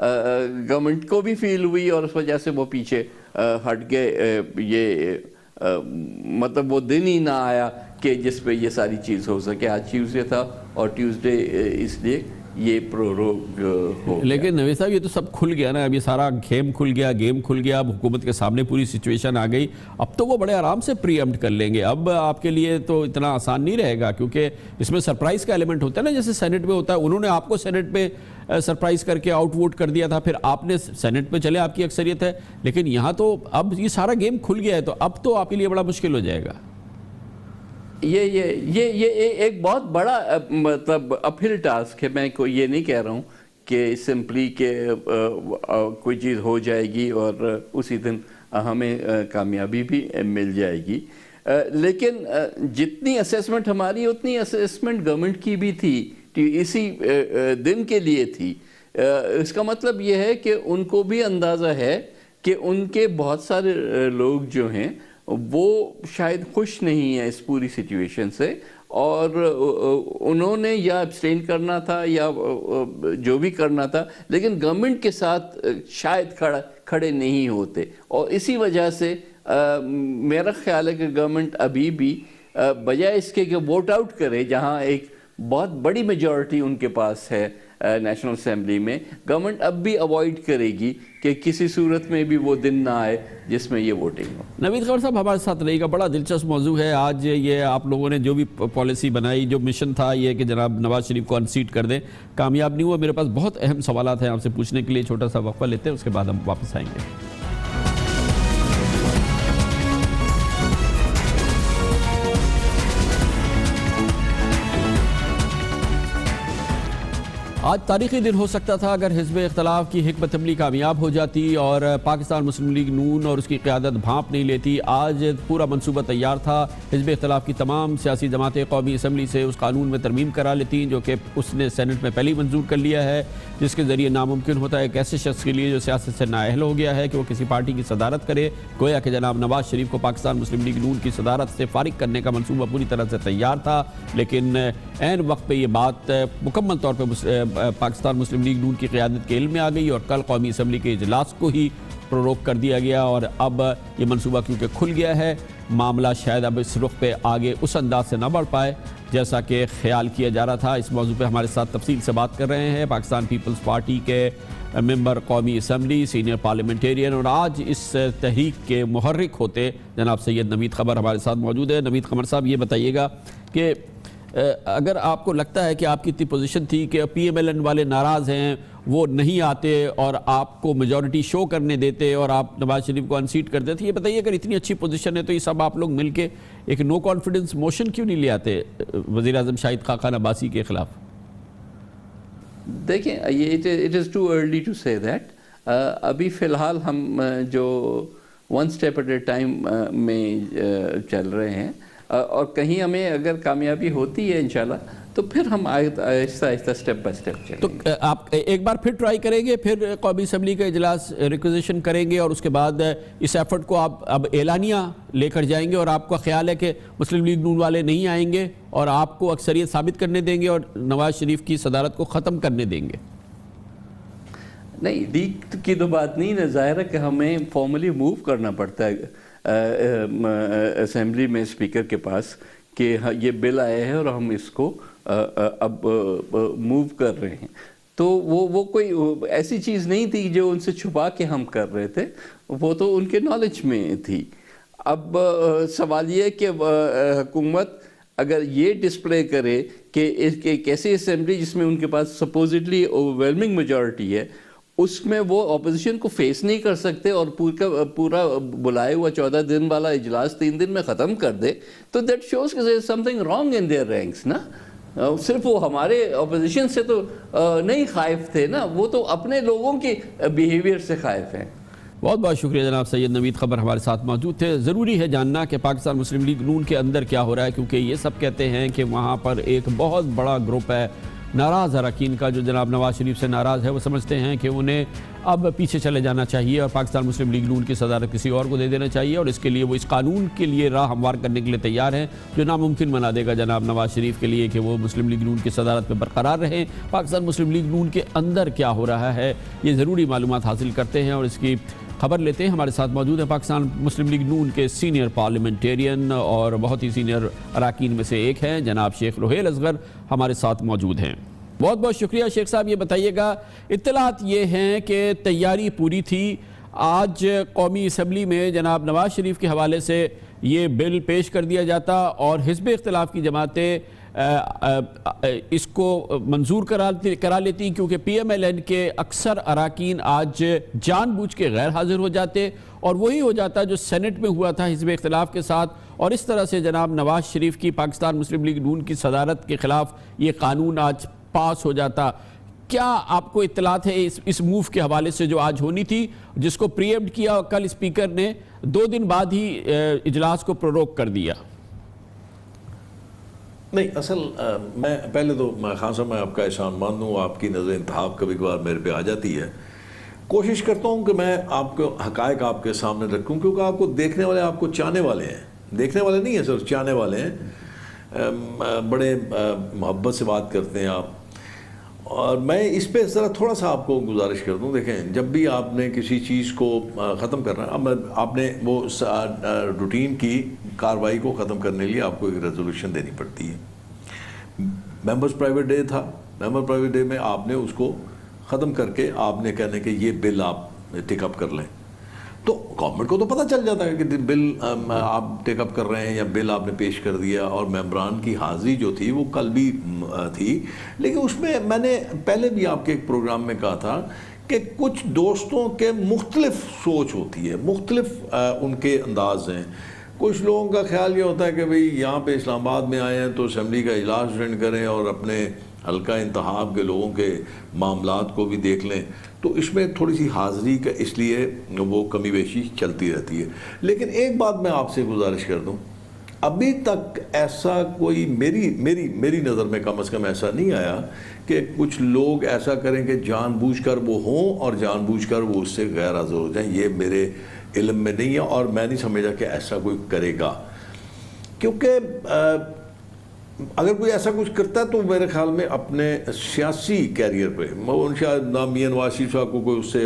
گورنمنٹ کو بھی فیل ہوئی اور اس وجہ سے وہ پیچھے ہٹ گئے. یہ مطلب وہ دن ہی نہ آیا کہ جس پہ یہ ساری چیز ہو سکے. آج ٹیوزڈے تھا اور ٹیوزڈے اس لیے یہ پروروگ ہو. لیکن نوید صاحب یہ تو سب کھل گیا نا, اب یہ سارا گیم کھل گیا, اب حکومت کے سامنے پوری سچویشن آ گئی, اب تو وہ بڑے آرام سے پری ایمپٹ کر لیں گے. اب آپ کے لیے تو اتنا آسان نہیں رہے گا کیونکہ اس میں سرپرائز کا ایلیمنٹ ہوتا ہے نا, جیسے سینٹ میں ہوتا ہے. انہوں نے آپ کو سینٹ پہ سرپرائز کر کے آؤٹ ووٹ کر دیا تھا, پھر آپ نے سینٹ پہ چلے, آپ کی اکثریت ہے, لیکن یہاں تو اب یہ سارا گیم کھل گیا ہے, تو اب تو آپ کے لیے بڑا مشکل ہو جائے گا. یہ ایک بہت بڑا مطلب اپہل ٹاسک ہے. میں یہ نہیں کہہ رہا ہوں کہ سمپلی کہ کوئی چیز ہو جائے گی اور اسی دن ہمیں کامیابی بھی مل جائے گی, لیکن جتنی اسیسمنٹ ہماری اتنی اسیسمنٹ گورنمنٹ کی بھی تھی, اسی دن کے لیے تھی. اس کا مطلب یہ ہے کہ ان کو بھی اندازہ ہے کہ ان کے بہت سارے لوگ جو ہیں وہ شاید خوش نہیں ہیں اس پوری سچویشن سے, اور انہوں نے یا ابسٹین کرنا تھا یا جو بھی کرنا تھا, لیکن گورنمنٹ کے ساتھ شاید کھڑے نہیں ہوتے. اور اسی وجہ سے میرا خیال ہے کہ گورنمنٹ ابھی بھی بجائے اس کے کہ ووٹ آؤٹ کرے, جہاں ایک بہت بڑی میجورٹی ان کے پاس ہے نیشنل اسمبلی میں, گورنمنٹ اب بھی اوائڈ کرے گی کہ کسی صورت میں بھی وہ دن نہ آئے جس میں یہ ووٹنگ ہو. نوید خبر صاحب ہمارے ساتھ رہے گا, بڑا دلچسپ موضوع ہے آج یہ. آپ لوگوں نے جو بھی پالیسی بنائی, جو مشن تھا یہ کہ جناب نواز شریف کو انسیٹ کر دیں, کامیاب نہیں ہوا. میرے پاس بہت اہم سوالات ہیں آپ سے پوچھنے کے لیے, چھوٹا سا وقفہ لیتے ہیں, اس کے بعد ہم واپس آئیں گے. آج تاریخی دن ہو سکتا تھا اگر حزب اختلاف کی حکمت عملی کامیاب ہو جاتی اور پاکستان مسلم لیگ نون اور اس کی قیادت بھانپ نہیں لیتی. آج پورا منصوبہ تیار تھا, حزب اختلاف کی تمام سیاسی جماعتیں قومی اسمبلی سے اس قانون میں ترمیم کرا لیتی جو کہ اس نے سینٹ میں پہلے ہی منظور کر لیا ہے, جس کے ذریعے ناممکن ہوتا ہے ایک ایسے شخص کے لیے جو سیاست سے نااہل ہو گیا ہے کہ وہ کسی پارٹی کی صدارت کرے. گویا کہ جناب نواز شریف کو پاکستان مسلم لیگ نون کی صدارت سے فارغ کرنے کا منصوبہ پوری طرح سے تیار تھا, لیکن عین وقت پہ یہ بات مکمل طور پہ پاکستان مسلم لیگ نون کی قیادت کے علم میں آ گئی اور کل قومی اسمبلی کے اجلاس کو ہی پروروک کر دیا گیا. اور اب یہ منصوبہ کیونکہ کھل گیا ہے, معاملہ شاید اب اس رخ پہ آگے اس انداز سے نہ بڑھ پائے جیسا کہ خیال کیا جا رہا تھا. اس موضوع پہ ہمارے ساتھ تفصیل سے بات کر رہے ہیں پاکستان پیپلز پارٹی کے ممبر قومی اسمبلی, سینئر پارلیمنٹیرین اور آج اس تحریک کے محرک ہوتے جناب سید نوید قمر ہمارے ساتھ موجود ہے. نوید قمر صاحب, یہ بتائیے گا کہ اگر آپ کو لگتا ہے کہ آپ کی اتنی پوزیشن تھی کہ پی ایم ایل این والے ناراض ہیں, وہ نہیں آتے اور آپ کو میجورٹی شو کرنے دیتے اور آپ نواز شریف کو انسیٹ کر دیتے, یہ بتائیے اگر اتنی اچھی پوزیشن ہے تو یہ سب آپ لوگ مل کے ایک نو کانفیڈنس موشن کیوں نہیں لے آتے وزیر اعظم شاہد خاقان عباسی کے خلاف؟ دیکھیں, it is too early to say that. ابھی فی الحال ہم جو one step at a time میں چل رہے ہیں, اور کہیں ہمیں اگر کامیابی ہوتی ہے انشاءاللہ تو پھر ہم آہستہ آہستہ سٹیپ بائی سٹیپ چلیں گے. تو آپ ایک بار پھر ٹرائی کریں گے, پھر قومی اسمبلی کا اجلاس ریکوزیشن کریں گے اور اس کے بعد اس ایفرٹ کو آپ اب اعلانیہ لے کر جائیں گے, اور آپ کا خیال ہے کہ مسلم لیگ نون والے نہیں آئیں گے اور آپ کو اکثریت ثابت کرنے دیں گے اور نواز شریف کی صدارت کو ختم کرنے دیں گے؟ نہیں, لیگ کی تو بات نہیں ہے, ظاہر ہے کہ ہمیں فارملی موو کرنا پڑتا ہے اسمبلی میں اسپیکر کے پاس کہ یہ بل آیا ہے اور ہم اس کو اب موو کر رہے ہیں. تو وہ کوئی ایسی چیز نہیں تھی جو ان سے چھپا کے ہم کر رہے تھے, وہ تو ان کے نالج میں تھی. اب سوال یہ کہ حکومت اگر یہ ڈسپلے کرے کہ ایک ایسی اسمبلی جس میں ان کے پاس سپوزٹلی اوورویلمنگ میجورٹی ہے, اس میں وہ اپوزیشن کو فیس نہیں کر سکتے اور پورا بلائے ہوا 14 دن والا اجلاس 3 دن میں ختم کر دے, تو دیٹ شوز کہ there is something wrong in their ranks نا. صرف وہ ہمارے اپوزیشن سے تو نہیں خائف تھے نا, وہ تو اپنے لوگوں کی بیہیویئر سے خائف ہیں. بہت بہت شکریہ جناب سید نوید خبر ہمارے ساتھ موجود تھے. ضروری ہے جاننا کہ پاکستان مسلم لیگ نون کے اندر کیا ہو رہا ہے, کیونکہ یہ سب کہتے ہیں کہ وہاں پر ایک بہت بڑا گروپ ہے ناراض اراکین کا جو جناب نواز شریف سے ناراض ہے وہ سمجھتے ہیں کہ انہیں اب پیچھے چلے جانا چاہیے اور پاکستان مسلم لیگ نون کی صدارت کسی اور کو دے دینا چاہیے، اور اس کے لیے وہ اس قانون کے لیے راہ ہموار کرنے کے لیے تیار ہیں جو ناممکن بنا دے گا جناب نواز شریف کے لیے کہ وہ مسلم لیگ نون کی صدارت میں برقرار رہیں۔ پاکستان مسلم لیگ نون کے اندر کیا ہو رہا ہے یہ ضروری معلومات حاصل کرتے ہیں اور اس کی خبر لیتے ہیں۔ ہمارے ساتھ موجود ہے پاکستان مسلم لیگ نون کے سینئر پارلیمنٹیرین اور بہت ہی سینئر اراکین میں سے ایک ہیں جناب شیخ روہیل اصغر، ہمارے ساتھ موجود ہیں۔ بہت بہت شکریہ شیخ صاحب۔ یہ بتائیے گا، اطلاعات یہ ہیں کہ تیاری پوری تھی، آج قومی اسمبلی میں جناب نواز شریف کے حوالے سے یہ بل پیش کر دیا جاتا اور حزب اختلاف کی جماعتیں اس کو منظور کرا لیتی کیونکہ پی ایم ایل این کے اکثر اراکین آج جان بوجھ کے غیر حاضر ہو جاتے اور وہی ہو جاتا جو سینٹ میں ہوا تھا حزب اختلاف کے ساتھ، اور اس طرح سے جناب نواز شریف کی پاکستان مسلم لیگ نون کی صدارت کے خلاف یہ قانون آج پاس ہو جاتا۔ کیا آپ کو اطلاعات ہے اس موو کے حوالے سے جو آج ہونی تھی، جس کو پری ایمپٹ کیا کل اسپیکر نے 2 دن بعد ہی اجلاس کو پروروگ کر دیا؟ نہیں، اصل میں پہلے تو خان صاحب میں آپ کا احسان مند ہوں، آپ کی نظر انتخاب کبھی کبھار میرے پہ آ جاتی ہے۔ کوشش کرتا ہوں کہ میں آپ کو حقائق آپ کے سامنے رکھوں، کیونکہ آپ کو دیکھنے والے آپ کو چاہنے والے ہیں، دیکھنے والے نہیں ہیں صرف چاہنے والے ہیں، بڑے محبت سے بات کرتے ہیں آپ۔ اور میں اس پہ ذرا تھوڑا سا آپ کو گزارش کر دوں، دیکھیں جب بھی آپ نے کسی چیز کو ختم کرنا ہے، اب آپ نے وہ روٹین کی کارروائی کو ختم کرنے کے لیے آپ کو ایک ریزولوشن دینی پڑتی ہے۔ ممبرز پرائیویٹ ڈے تھا، ممبر پرائیویٹ ڈے میں آپ نے اس کو ختم کر کے آپ نے کہنے کہ یہ بل آپ ٹیک اپ کر لیں، تو گورنمنٹ کو تو پتہ چل جاتا ہے کہ بل آپ ٹیک اپ کر رہے ہیں یا بل آپ نے پیش کر دیا، اور ممبران کی حاضری جو تھی وہ کل بھی تھی۔ لیکن اس میں نے پہلے بھی آپ کے ایک پروگرام میں کہا تھا کہ کچھ دوستوں کے مختلف سوچ ہوتی ہے، مختلف ان کے انداز ہیں۔ کچھ لوگوں کا خیال یہ ہوتا ہے کہ بھئی یہاں پہ اسلام آباد میں آئے ہیں تو اسمبلی کا اجلاس اٹینڈ کریں اور اپنے حلقہ انتخاب کے لوگوں کے معاملات کو بھی دیکھ لیں، تو اس میں تھوڑی سی حاضری کا اس لیے وہ کمی بیشی چلتی رہتی ہے۔ لیکن ایک بات میں آپ سے گزارش کر دوں، ابھی تک ایسا کوئی میری نظر میں کم از کم ایسا نہیں آیا کہ کچھ لوگ ایسا کریں کہ جان بوجھ کر وہ ہوں اور جان بوجھ کر وہ اس سے غیر حاضر ہو جائیں۔ یہ میرے علم میں نہیں ہے اور میں نہیں سمجھا کہ ایسا کوئی کرے گا، کیونکہ اگر کوئی ایسا کچھ کرتا ہے تو میرے خیال میں اپنے سیاسی کیریئر پہ شاید نہ میاں نواز شریف صاحب کو کوئی اس سے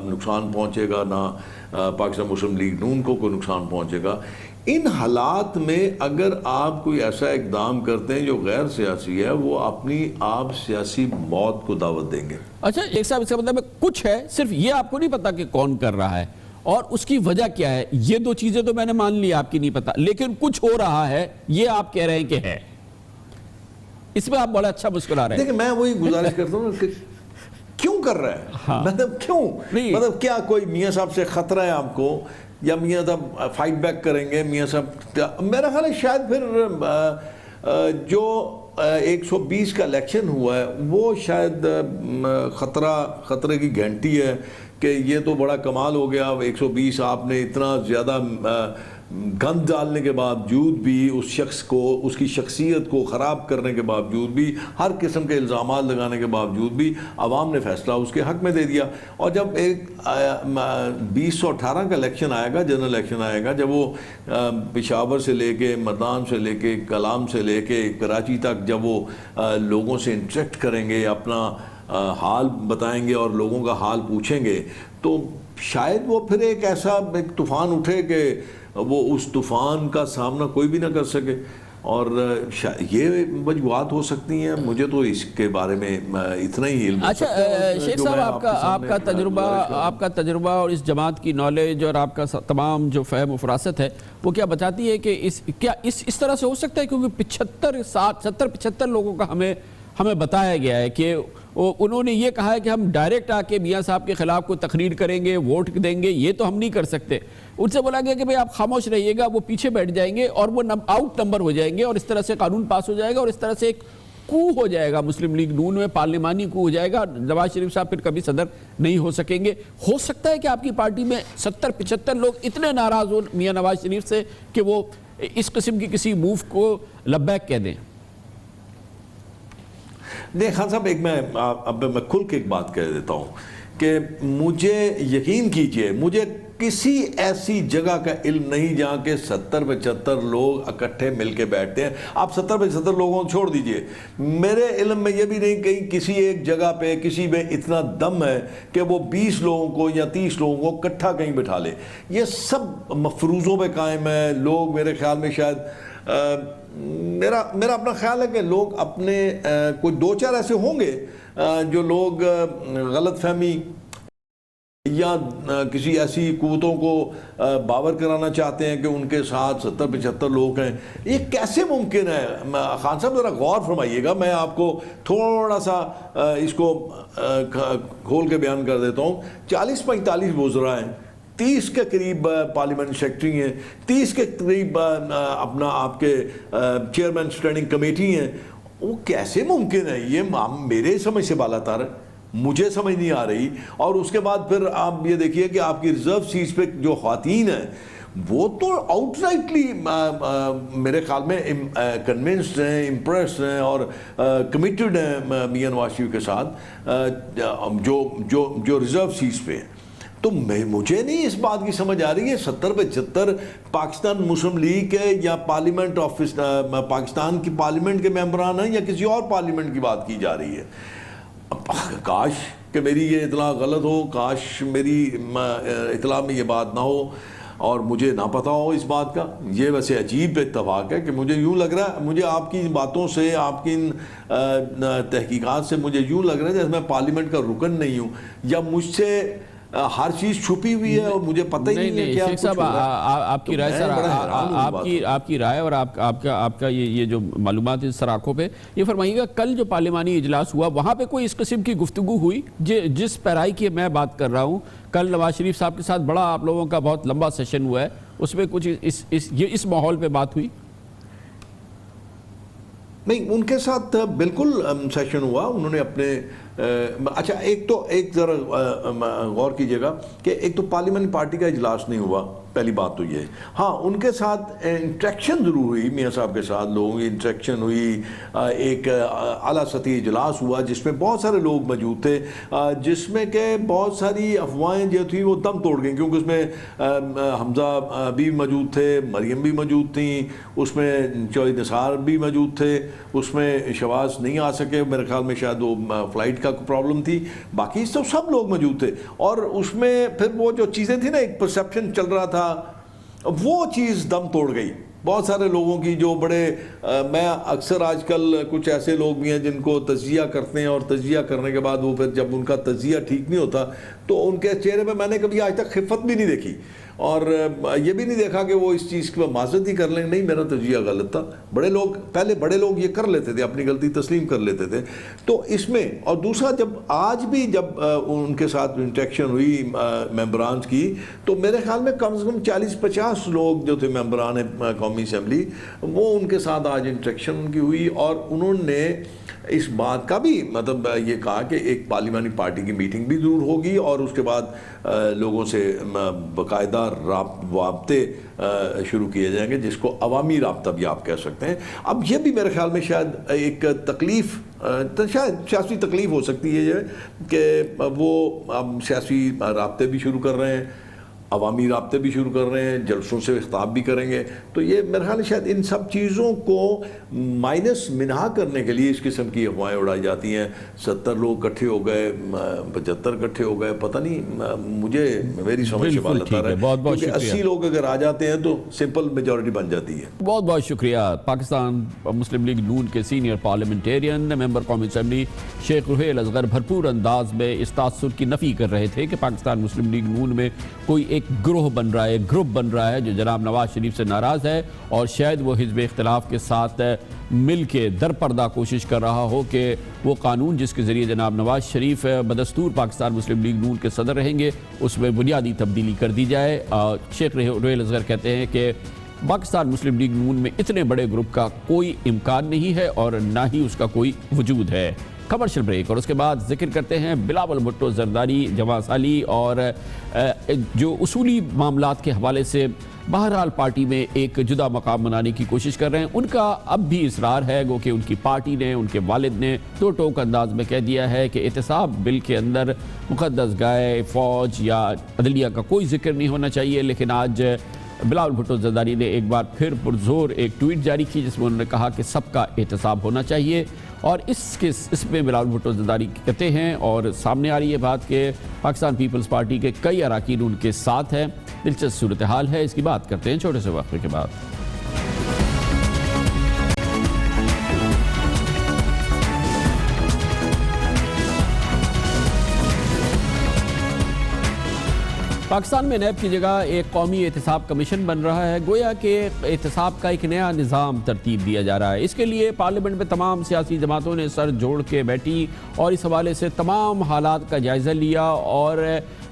نقصان پہنچے گا، نہ پاکستان مسلم لیگ نون کو کوئی نقصان پہنچے گا۔ ان حالات میں اگر آپ کوئی ایسا اقدام کرتے ہیں جو غیر سیاسی ہے، وہ اپنی آپ سیاسی موت کو دعوت دیں گے۔ اچھا ایک صاحب، اس کا مطلب کچھ ہے، صرف یہ آپ کو نہیں پتا کہ کون کر رہا ہے اور اس کی وجہ کیا ہے، یہ 2 چیزیں تو میں نے مان لی آپ کی نہیں پتا، لیکن کچھ ہو رہا ہے یہ آپ کہہ رہے ہیں کہ ہے، اس میں آپ بڑا اچھا مسکرا رہے ہیں۔ دیکھیں میں وہی گزارش کرتا ہوں کہ کیوں کر رہا ہے، مطلب کیوں، مطلب کیا کوئی میاں صاحب سے خطرہ ہے آپ کو، یا میاں صاحب فائٹ بیک کریں گے؟ میاں صاحب میرا خیال ہے شاید پھر جو 120 کا الیکشن ہوا ہے وہ شاید خطرے کی گھنٹی ہے کہ یہ تو بڑا کمال ہو گیا، 120 آپ نے اتنا زیادہ گند ڈالنے کے باوجود بھی، اس شخص کو، اس کی شخصیت کو خراب کرنے کے باوجود بھی، ہر قسم کے الزامات لگانے کے باوجود بھی عوام نے فیصلہ اس کے حق میں دے دیا۔ اور جب ایک 2018 کا الیکشن آئے گا، جنرل الیکشن آئے گا، جب وہ پشاور سے لے کے مردان سے لے کے کلام سے لے کے کراچی تک جب وہ لوگوں سے انٹریکٹ کریں گے، اپنا حال بتائیں گے اور لوگوں کا حال پوچھیں گے، تو شاید وہ پھر ایک ایسا ایک طوفان اٹھے کہ وہ اس طوفان کا سامنا کوئی بھی نہ کر سکے، اور یہ وجوہات ہو سکتی ہیں۔ مجھے تو اس کے بارے میں اتنا ہی علم۔ اچھا شیخ صاحب، آپ کا تجربہ اور اس جماعت کی نالج اور آپ کا تمام جو فہم و فراست ہے وہ کیا بتاتی ہے کہ اس طرح سے ہو سکتا ہے؟ کیونکہ 75 لوگوں کا ہمیں بتایا گیا ہے کہ انہوں نے یہ کہا ہے کہ ہم ڈائریکٹ آ کے میاں صاحب کے خلاف کوئی تقریر کریں گے، ووٹ دیں گے، یہ تو ہم نہیں کر سکتے۔ ان سے بولا گیا کہ بھئی آپ خاموش رہیے گا، وہ پیچھے بیٹھ جائیں گے اور وہ آؤٹ نمبر ہو جائیں گے، اور اس طرح سے قانون پاس ہو جائے گا، اور اس طرح سے ایک کو ہو جائے گا مسلم لیگ نون میں، پارلیمانی کو ہو جائے گا، نواز شریف صاحب پھر کبھی صدر نہیں ہو سکیں گے۔ ہو سکتا ہے کہ آپ کی پارٹی میں 70-75 لوگ اتنے ناراض ہوں میاں نواز شریف سے کہ وہ اس قسم کی کسی موو کو لبیک کہہ دیں۔ دیکھ خان صاحب، ایک میں کھل کے ایک بات کہہ دیتا ہوں کہ مجھے یقین کیجئے، مجھے کسی ایسی جگہ کا علم نہیں جہاں کے 70-75 لوگ اکٹھے مل کے بیٹھتے ہیں. آپ 70-75 لوگوں کو چھوڑ دیجئے، میرے علم میں یہ بھی نہیں کہیں کسی ایک جگہ پہ کسی میں اتنا دم ہے کہ وہ 20 لوگوں کو یا 30 لوگوں کو اکٹھا کہیں بٹھا لے. یہ سب مفروضوں پہ قائم ہے. لوگ میرے خیال میں شاید میرا اپنا خیال ہے کہ لوگ اپنے کوئی 2-4 ایسے ہوں گے جو لوگ غلط فہمی یا کسی ایسی قوتوں کو باور کرانا چاہتے ہیں کہ ان کے ساتھ 70-75 لوگ ہیں. یہ کیسے ممکن ہے؟ خان صاحب ذرا غور فرمائیے گا. میں آپ کو تھوڑا سا اس کو کھول کے بیان کر دیتا ہوں. 40-45 وزراء ہیں، 30 کے قریب پارلیمنٹ سیکرٹری ہیں، 30 کے قریب اپنا آپ کے چیئرمین اسٹینڈنگ کمیٹی ہیں. وہ کیسے ممکن ہے؟ یہ میرے سمجھ سے بالا تر ہے، مجھے سمجھ نہیں آ رہی. اور اس کے بعد پھر آپ یہ دیکھیے کہ آپ کی ریزرو سیٹس پہ جو خواتین ہیں وہ تو آؤٹ رائٹلی میرے خیال میں کنونسڈ ہیں، امپریسڈ ہیں اور کمیٹڈ ہیں میاں نواز شریف کے ساتھ جو ریزرو سیٹس پہ ہیں. تو مجھے نہیں اس بات کی سمجھ آ رہی ہے 70-75 پاکستان مسلم لیگ کے یا پارلیمنٹ آفس پاکستان کی پارلیمنٹ کے ممبران ہیں یا کسی اور پارلیمنٹ کی بات کی جا رہی ہے. کاش کہ میری یہ اطلاع غلط ہو، کاش میری اطلاع میں یہ بات نہ ہو اور مجھے نہ پتہ ہو اس بات کا. یہ ویسے عجیب اتفاق ہے کہ مجھے یوں لگ رہا ہے، مجھے آپ کی ان باتوں سے، آپ کی ان تحقیقات سے مجھے یوں لگ رہا ہے جیسے میں پارلیمنٹ کا رکن نہیں ہوں یا مجھ سے ہر چیز چھپی ہوئی ہے اور مجھے پتہ ہی نہیں ہے کہ شیخ صاحب آپ کی رائے سر، آپ کی رائے اور آپ کا یہ جو معلومات اس سراخوں پہ یہ فرمائیے گا، کل جو پارلیمانی اجلاس ہوا وہاں پہ کوئی اس قسم کی گفتگو ہوئی؟ جس پیرائی کی میں بات کر رہا ہوں، کل نواز شریف صاحب کے ساتھ بڑا آپ لوگوں کا بہت لمبا سیشن ہوا ہے، اس میں کچھ اس ماحول پہ بات ہوئی؟ نہیں، ان کے ساتھ بالکل سیشن ہوا. انہوں نے اپنے اچھا ایک ذرا غور کیجئے گا کہ ایک تو پارلیمنٹ پارٹی کا اجلاس نہیں ہوا، پہلی بات تو یہ ہے. ہاں، ان کے ساتھ انٹریکشن ضرور ہوئی، میاں صاحب کے ساتھ لوگوں کی انٹریکشن ہوئی. ایک اعلیٰ سطحی اجلاس ہوا جس میں بہت سارے لوگ موجود تھے، جس میں کہ بہت ساری افواہیں جو تھیں وہ دم توڑ گئیں، کیونکہ اس میں حمزہ بھی موجود تھے، مریم بھی موجود تھیں، اس میں چودھری نثار بھی موجود تھے، اس میں شہباز نہیں آ سکے، میرے خیال میں شاید وہ فلائٹ کا پرابلم تھی، باقی سب لوگ موجود تھے. اور اس میں پھر وہ جو چیزیں تھیں نا، ایک پرسیپشن چل رہا تھا، وہ چیز دم توڑ گئی بہت سارے لوگوں کی جو بڑے میں اکثر آج کل کچھ ایسے لوگ بھی ہیں جن کو تجزیہ کرتے ہیں اور تجزیہ کرنے کے بعد وہ پھر جب ان کا تجزیہ ٹھیک نہیں ہوتا تو ان کے چہرے پہ میں نے کبھی آج تک خفت بھی نہیں دیکھی اور یہ بھی نہیں دیکھا کہ وہ اس چیز کی معذرت ہی کر لیں، نہیں میرا تجزیہ غلط تھا. پہلے بڑے لوگ یہ کر لیتے تھے، اپنی غلطی تسلیم کر لیتے تھے. تو اس میں اور دوسرا آج بھی جب ان کے ساتھ انٹریکشن ہوئی ممبران کی تو میرے خیال میں کم سے کم 40-50 لوگ جو تھے ممبران قومی اسمبلی، وہ ان کے ساتھ آج انٹریکشن ان کی ہوئی اور انہوں نے اس بات کا بھی مطلب یہ کہا کہ ایک پارلیمانی پارٹی کی میٹنگ بھی ضرور ہوگی اور اس کے بعد لوگوں سے باقاعدہ رابطے شروع کیے جائیں گے، جس کو عوامی رابطہ بھی آپ کہہ سکتے ہیں. اب یہ بھی میرے خیال میں شاید ایک تکلیف، شاید سیاسی تکلیف ہو سکتی ہے کہ وہ اب سیاسی رابطے بھی شروع کر رہے ہیں، عوامی رابطے بھی شروع کر رہے ہیں، جلسوں سے خطاب بھی کریں گے. تو یہ میرے خیال شاید ان سب چیزوں کو مائنس منہا کرنے کے لیے اس قسم کی افواہیں اڑائی جاتی ہیں. 70 لوگ اکٹھے ہو گئے، 75 اکٹھے ہو گئے، پتہ نہیں، مجھے میری سمجھ سے بات بتا رہا ہے کیونکہ 80 لوگ اگر آ جاتے ہیں تو سمپل میجورٹی بن جاتی ہے. بہت بہت شکریہ. پاکستان مسلم لیگ نون کے سینئر پارلیمنٹیرین ممبر قومی اسمبلی شیخ رحیل اصغر بھرپور انداز میں اس تاثر کی نفی کر رہے تھے کہ پاکستان مسلم لیگ نون میں کوئی ایک گروہ بن رہا ہے، گروپ بن رہا ہے جو جناب نواز شریف سے ناراض ہے اور شاید وہ حزب اختلاف کے ساتھ مل کے در پردہ کوشش کر رہا ہو کہ وہ قانون جس کے ذریعے جناب نواز شریف بدستور پاکستان مسلم لیگ نون کے صدر رہیں گے اس میں بنیادی تبدیلی کر دی جائے. شیخ رحیل اصغر کہتے ہیں کہ پاکستان مسلم لیگ نون میں اتنے بڑے گروپ کا کوئی امکان نہیں ہے اور نہ ہی اس کا کوئی وجود ہے. کمرشل بریک اور اس کے بعد ذکر کرتے ہیں بلاول بھٹو زرداری جمع سالی اور جو اصولی معاملات کے حوالے سے بہرحال پارٹی میں ایک جدا مقام بنانے کی کوشش کر رہے ہیں. ان کا اب بھی اصرار ہے گو کہ ان کی پارٹی نے، ان کے والد نے دو ٹوک انداز میں کہہ دیا ہے کہ احتساب بل کے اندر مقدس گائے، فوج یا عدلیہ کا کوئی ذکر نہیں ہونا چاہیے. لیکن آج بلاول بھٹو زرداری نے ایک بار پھر پرزور ایک ٹویٹ جاری کی جس میں انہوں نے کہا کہ سب کا احتساب ہونا چاہیے. اور اس میں بلاول بھٹو زرداری کہتے ہیں اور سامنے آ رہی ہے بات کہ پاکستان پیپلز پارٹی کے کئی اراکین ان کے ساتھ ہیں. دلچسپ صورتحال ہے، اس کی بات کرتے ہیں چھوٹے سے وقفے کے بعد. پاکستان میں نیب کی جگہ ایک قومی احتساب کمیشن بن رہا ہے. گویا کہ احتساب کا ایک نیا نظام ترتیب دیا جا رہا ہے. اس کے لیے پارلیمنٹ میں تمام سیاسی جماعتوں نے سر جوڑ کے بیٹھی اور اس حوالے سے تمام حالات کا جائزہ لیا اور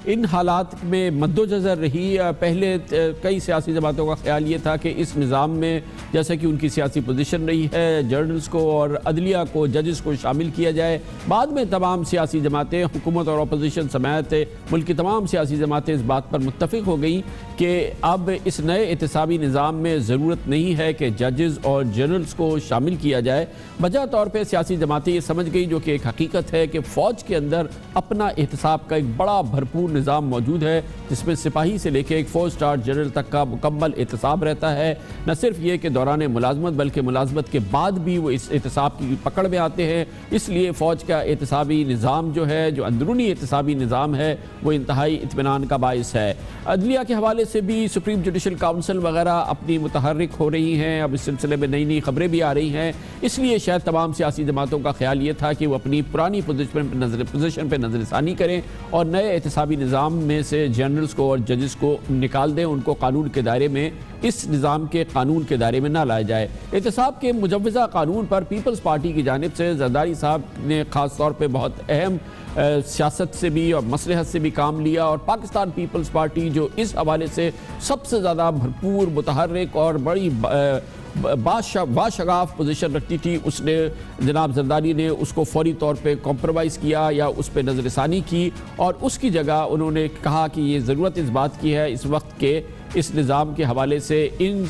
ان حالات میں مدوجزر رہی. پہلے کئی سیاسی جماعتوں کا خیال یہ تھا کہ اس نظام میں جیسا کہ ان کی سیاسی پوزیشن رہی ہے جرنلز کو اور عدلیہ کو، ججز کو شامل کیا جائے. بعد میں تمام سیاسی جماعتیں، حکومت اور اپوزیشن سمیت ملک کی تمام سیاسی جماعتیں اس بات پر متفق ہو گئیں کہ اب اس نئے احتسابی نظام میں ضرورت نہیں ہے کہ ججز اور جرنلز کو شامل کیا جائے. بجا طور پہ سیاسی جماعتیں یہ سمجھ گئی جو کہ ایک حقیقت ہے کہ فوج کے اندر اپنا احتساب کا ایک بڑا بھرپور نظام موجود ہے جس میں سپاہی سے لے کے ایک 4 سٹار جنرل تک کا مکمل احتساب رہتا ہے. نہ صرف یہ کہ دوران ملازمت بلکہ ملازمت کے بعد بھی وہ اس احتساب کی پکڑ میں آتے ہیں. اس لیے فوج کا احتسابی نظام جو ہے، جو اندرونی احتسابی نظام ہے، وہ انتہائی اطمینان کا باعث ہے. عدلیہ کے حوالے سے بھی سپریم جوڈیشل کاؤنسل وغیرہ اپنی متحرک ہو رہی ہیں. اب اس سلسلے میں نئی خبریں بھی آ رہی ہیں. اس لیے شاید تمام سیاسی جماعتوں کا خیال یہ تھا کہ وہ اپنی پرانی پوزیشن پہ نظر ثانی کریں اور نئے احتسابی نظام میں سے جنرلز کو اور ججز کو نکال دیں. ان کو قانون کے دائرے میں، اس نظام کے قانون کے دائرے میں نہ لایا جائے. احتساب کے مجوزہ قانون پر پیپلز پارٹی کی جانب سے زرداری صاحب نے خاص طور پہ بہت اہم سیاست سے بھی اور مصلحت سے بھی کام لیا اور پاکستان پیپلز پارٹی جو اس حوالے سے سب سے زیادہ بھرپور، متحرک اور بڑی باشگاف پوزیشن رکھتی تھی، اس نے جناب زرداری نے اس کو فوری طور پہ کمپرومائز کیا یا اس پہ نظر ثانی کی اور اس کی جگہ انہوں نے کہا کہ یہ ضرورت اس بات کی ہے اس وقت کے اس نظام کے حوالے سے ان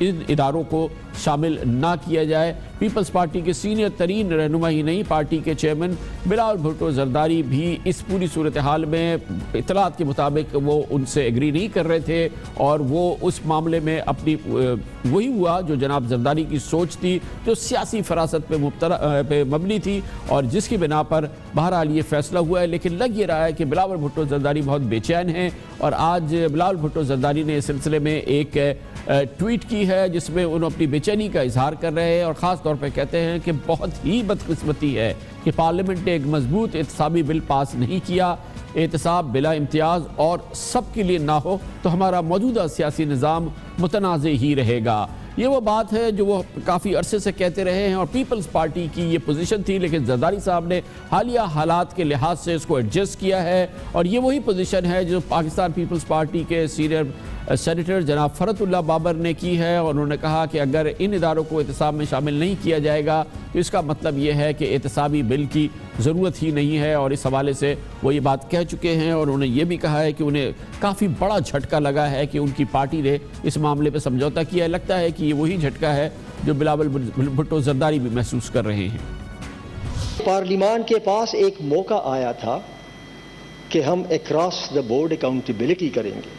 اداروں کو شامل نہ کیا جائے. پیپلز پارٹی کے سینئر ترین رہنما ہی نہیں، پارٹی کے چیئرمین بلاول بھٹو زرداری بھی اس پوری صورتحال میں اطلاعات کے مطابق وہ ان سے ایگری نہیں کر رہے تھے اور وہ اس معاملے میں اپنی وہی ہوا جو جناب زرداری کی سوچ تھی، جو سیاسی فراست پہ مبنی تھی اور جس کی بنا پر بہرحال یہ فیصلہ ہوا ہے. لیکن لگ یہ رہا ہے کہ بلاول بھٹو زرداری بہت بے چین ہیں اور آج بلاول بھٹو زرداری نے اس سلسلے میں ایک ٹویٹ کی ہے جس میں انہوں اپنی بے چینی کا اظہار کر رہے ہیں اور خاص طور پہ کہتے ہیں کہ بہت ہی بدقسمتی ہے کہ پارلیمنٹ نے ایک مضبوط احتسابی بل پاس نہیں کیا. احتساب بلا امتیاز اور سب کے لیے نہ ہو تو ہمارا موجودہ سیاسی نظام متنازع ہی رہے گا. یہ وہ بات ہے جو وہ کافی عرصے سے کہتے رہے ہیں اور پیپلز پارٹی کی یہ پوزیشن تھی، لیکن زرداری صاحب نے حالیہ حالات کے لحاظ سے اس کو ایڈجسٹ کیا ہے اور یہ وہی پوزیشن ہے جو پاکستان پیپلز پارٹی کے سینئر سینیٹر جناب فرت اللہ بابر نے کی ہے اور انہوں نے کہا کہ اگر ان اداروں کو احتساب میں شامل نہیں کیا جائے گا تو اس کا مطلب یہ ہے کہ احتسابی بل کی ضرورت ہی نہیں ہے. اور اس حوالے سے وہ یہ بات کہہ چکے ہیں اور انہوں نے یہ بھی کہا ہے کہ انہیں کافی بڑا جھٹکا لگا ہے کہ ان کی پارٹی نے اس معاملے پہ سمجھوتا کیا ہے. لگتا ہے کہ یہ وہی جھٹکا ہے جو بلاول بھٹو زرداری بھی محسوس کر رہے ہیں. پارلیمان کے پاس ایک موقع آیا تھا کہ ہم اکراس دا بورڈ اکاؤنٹیبلٹی کریں گے.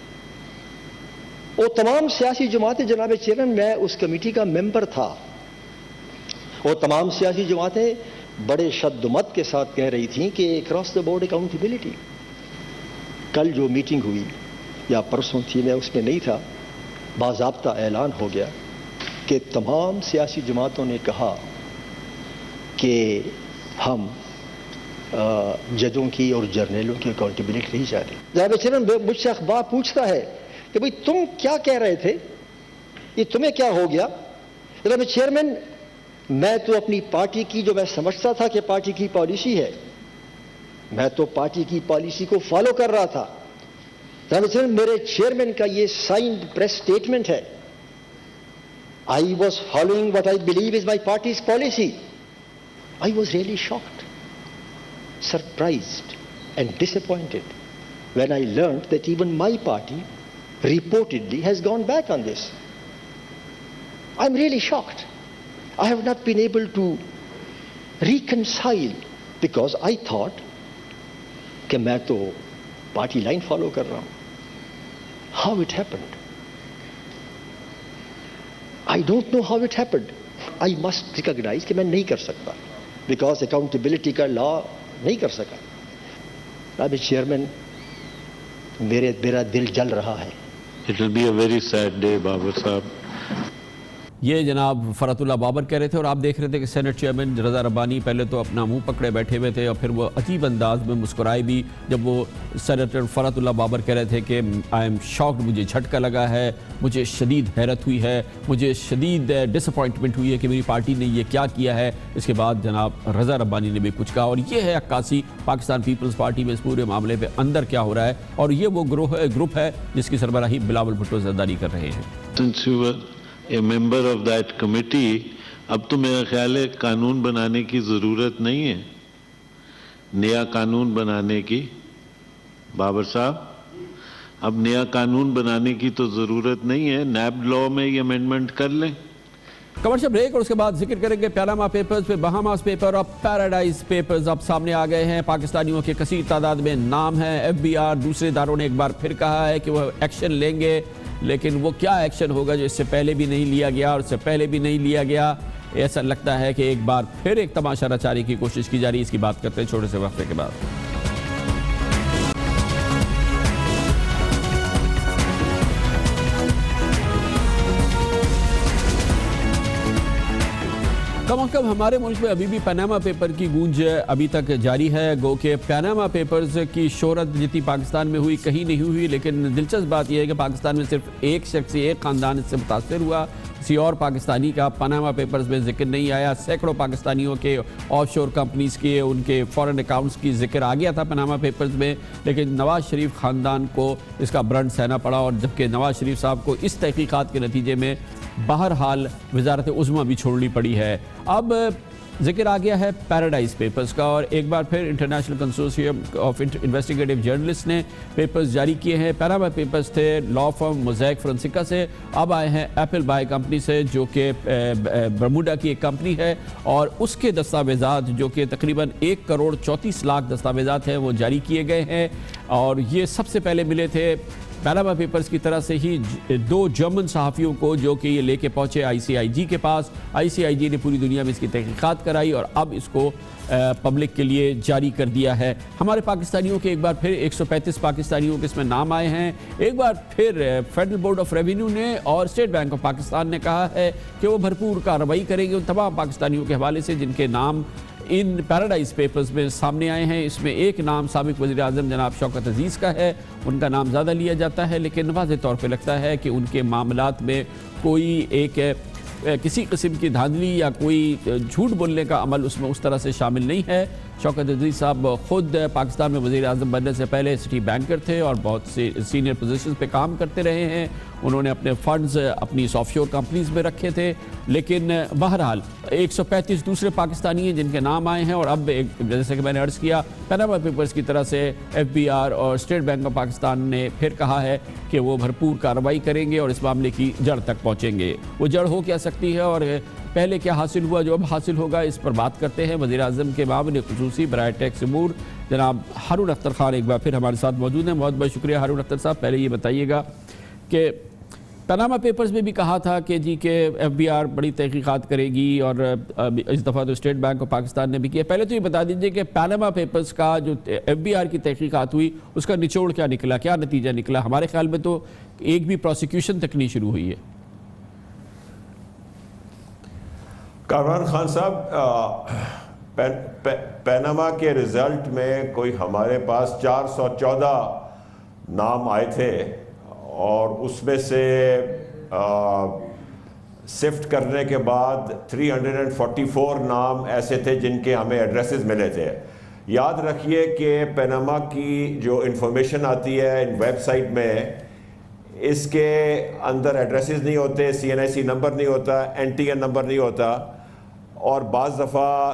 وہ تمام سیاسی جماعتیں، جناب چیئرمین میں اس کمیٹی کا ممبر تھا، وہ تمام سیاسی جماعتیں بڑے شد و مت کے ساتھ کہہ رہی تھیں کہ اکراس دا بورڈ اکاؤنٹیبلٹی. کل جو میٹنگ ہوئی یا پرسوں تھی، میں اس میں نہیں تھا، باضابطہ اعلان ہو گیا کہ تمام سیاسی جماعتوں نے کہا کہ ہم ججوں کی اور جرنیلوں کی اکاؤنٹیبلٹی نہیں چاہتے. جناب چیئرمین مجھ سے اخبار پوچھتا ہے کہ بھئی تم کیا کہہ رہے تھے، یہ تمہیں کیا ہو گیا؟ جناب چیئرمین میں تو اپنی پارٹی کی جو میں سمجھتا تھا کہ پارٹی کی پالیسی ہے، میں تو پارٹی کی پالیسی کو فالو کر رہا تھا. جناب چیئرمین میرے چیئرمین کا یہ سائنڈ پریس سٹیٹمنٹ ہے. I was following what I believe is my party's policy. I was really shocked. surprised and disappointed when I learned that even my party reportedly has gone back on this. I'm really shocked. I have not been able to reconcile because I thought کہ میں تو party line follow کر رہا ہوں. How it happened? I don't know how it happened. I must recognize کہ میں نہیں کر سکتا because accountability کا لا نہیں کر سکا. اب چیئرمین میرا دل جل رہا ہے. It will be a very sad day, Babar صاحب. یہ جناب فرات اللہ بابر کہہ رہے تھے اور آپ دیکھ رہے تھے کہ سینٹ چیئرمین رضا ربانی پہلے تو اپنا منہ پکڑے بیٹھے ہوئے تھے اور پھر وہ عجیب انداز میں مسکرائے بھی جب وہ سینیٹر فرات اللہ بابر کہہ رہے تھے کہ آئی ایم شاکڈ، مجھے جھٹکا لگا ہے، مجھے شدید حیرت ہوئی ہے، مجھے شدید ڈس اپوائنٹمنٹ ہوئی ہے کہ میری پارٹی نے یہ کیا کیا ہے. اس کے بعد جناب رضا ربانی نے بھی کچھ کہا اور یہ ہے عکاسی پاکستان پیپلز پارٹی میں اس پورے معاملے پہ اندر کیا ہو رہا ہے اور یہ وہ گروپ ہے جس کی سربراہی بلاول بھٹو زرداری کر رہے ہیں. A member of that committee, اب تو میرا خیال ہے قانون بنانے کی ضرورت نہیں ہے، نیا قانون بنانے کی. بابر صاحب اب نیا قانون بنانے کی تو ضرورت نہیں ہے، نیب لا میں یہ امینڈمنٹ کر لیں. کمرشل بریک اور اس کے بعد ذکر کریں گے پیناما پیپرز پہ. بہاماس پیپر اور پیراڈائز پیپرز اب سامنے آ گئے ہیں. پاکستانیوں کے کثیر تعداد میں نام ہے. ایف بی آر دوسرے اداروں نے ایک بار پھر کہا ہے کہ وہ ایکشن لیں گے، لیکن وہ کیا ایکشن ہوگا جو اس سے پہلے بھی نہیں لیا گیا اور اس سے پہلے بھی نہیں لیا گیا. ایسا لگتا ہے کہ ایک بار پھر ایک تماشا رچانے کی کوشش کی جا رہی ہے. اس کی بات کرتے ہیں چھوٹے سے وقفے کے بعد. کم از کم ہمارے ملک میں ابھی بھی پیناما پیپر کی گونج ابھی تک جاری ہے. گو کہ پیناما پیپرز کی شہرت جتنی پاکستان میں ہوئی کہیں نہیں ہوئی، لیکن دلچسپ بات یہ ہے کہ پاکستان میں صرف ایک شخص، ایک خاندان اس سے متاثر ہوا. کسی اور پاکستانی کا پاناما پیپرز میں ذکر نہیں آیا. سینکڑوں پاکستانیوں کے آف شور کمپنیز کے ان کے فورن اکاؤنٹس کی ذکر آ گیا تھا پاناما پیپرز میں، لیکن نواز شریف خاندان کو اس کا برن سہنا پڑا. اور جبکہ نواز شریف صاحب کو اس تحقیقات کے نتیجے میں بہرحال وزارت عظمیٰ بھی چھوڑنی پڑی ہے. اب ذکر آ گیا ہے پیراڈائز پیپرز کا اور ایک بار پھر international consortium of investigative journalist نے پیپرز جاری کیے ہیں. پیناما پیپرز تھے لا فرم موزیک فرانسیکا سے، اب آئے ہیں ایپل بائی کمپنی سے جو کہ برموڈا کی ایک کمپنی ہے، اور اس کے دستاویزات جو کہ تقریباً 1 کروڑ 34 لاکھ دستاویزات ہیں وہ جاری کیے گئے ہیں. اور یہ سب سے پہلے ملے تھے پیناما پیپرز کی طرح سے ہی 2 جرمن صحافیوں کو جو کہ یہ لے کے پہنچے آئی سی آئی جی کے پاس. آئی سی آئی جی نے پوری دنیا میں اس کی تحقیقات کرائی اور اب اس کو پبلک کے لیے جاری کر دیا ہے. ہمارے پاکستانیوں کے ایک بار پھر 135 پاکستانیوں کے اس میں نام آئے ہیں. ایک بار پھر فیڈرل بورڈ آف ریونیو نے اور اسٹیٹ بینک آف پاکستان نے کہا ہے کہ وہ بھرپور کارروائی کریں گے ان تمام پاکستانیوں کے حوالے سے جن کے نام ان پیراڈائز پیپرز میں سامنے آئے ہیں. اس میں ایک نام سابق وزیر اعظم جناب شوکت عزیز کا ہے، ان کا نام زیادہ لیا جاتا ہے، لیکن واضح طور پہ لگتا ہے کہ ان کے معاملات میں کوئی ایک کسی قسم کی دھاندلی یا کوئی جھوٹ بولنے کا عمل اس میں اس طرح سے شامل نہیں ہے. شوکت عزیز صاحب خود پاکستان میں وزیر اعظم بننے سے پہلے سٹی بینکر تھے اور بہت سے سینئر پوزیشنز پہ کام کرتے رہے ہیں. انہوں نے اپنے فنڈز اپنی آف شور کمپنیز میں رکھے تھے، لیکن بہرحال 135 دوسرے پاکستانی ہیں جن کے نام آئے ہیں. اور اب جیسے کہ میں نے عرض کیا پیناما پیپرز کی طرح سے ایف بی آر اور اسٹیٹ بینک آف پاکستان نے پھر کہا ہے کہ وہ بھرپور کارروائی کریں گے اور اس معاملے کی جڑ تک پہنچیں گے. وہ جڑ ہو کیا سکتی ہے اور پہلے کیا حاصل ہوا جو اب حاصل ہوگا، اس پر بات کرتے ہیں. وزیر اعظم کے معاون خصوصی برائے ٹیکس امور جناب ہارون اختر خان ایک بار پھر ہمارے ساتھ موجود ہیں. بہت بہت شکریہ ہارون اختر صاحب. پہلے یہ بتائیے گا کہ پیناما پیپرز میں بھی کہا تھا کہ جی کہ ایف بی آر بڑی تحقیقات کرے گی اور اس دفعہ تو اسٹیٹ بینک آف پاکستان نے بھی کیا. پہلے تو یہ بتا دیجئے کہ پیناما پیپرز کا جو ایف بی آر کی تحقیقات ہوئی اس کا نچوڑ کیا نکلا، کیا نتیجہ نکلا؟ ہمارے خیال میں تو ایک بھی پروسیکیوشن تک نہیں شروع ہوئی ہے. کامران خان صاحب، پیناما کے رزلٹ میں کوئی ہمارے پاس 414 نام آئے تھے اور اس میں سے سفٹ کرنے کے بعد 344 نام ایسے تھے جن کے ہمیں ایڈریسز ملے تھے. یاد رکھیے کہ پیناما کی جو انفارمیشن آتی ہے ویب سائٹ میں، اس کے اندر ایڈریسز نہیں ہوتے، سی این آئی سی نمبر نہیں ہوتا، این ٹی این نمبر نہیں ہوتا، اور بعض دفعہ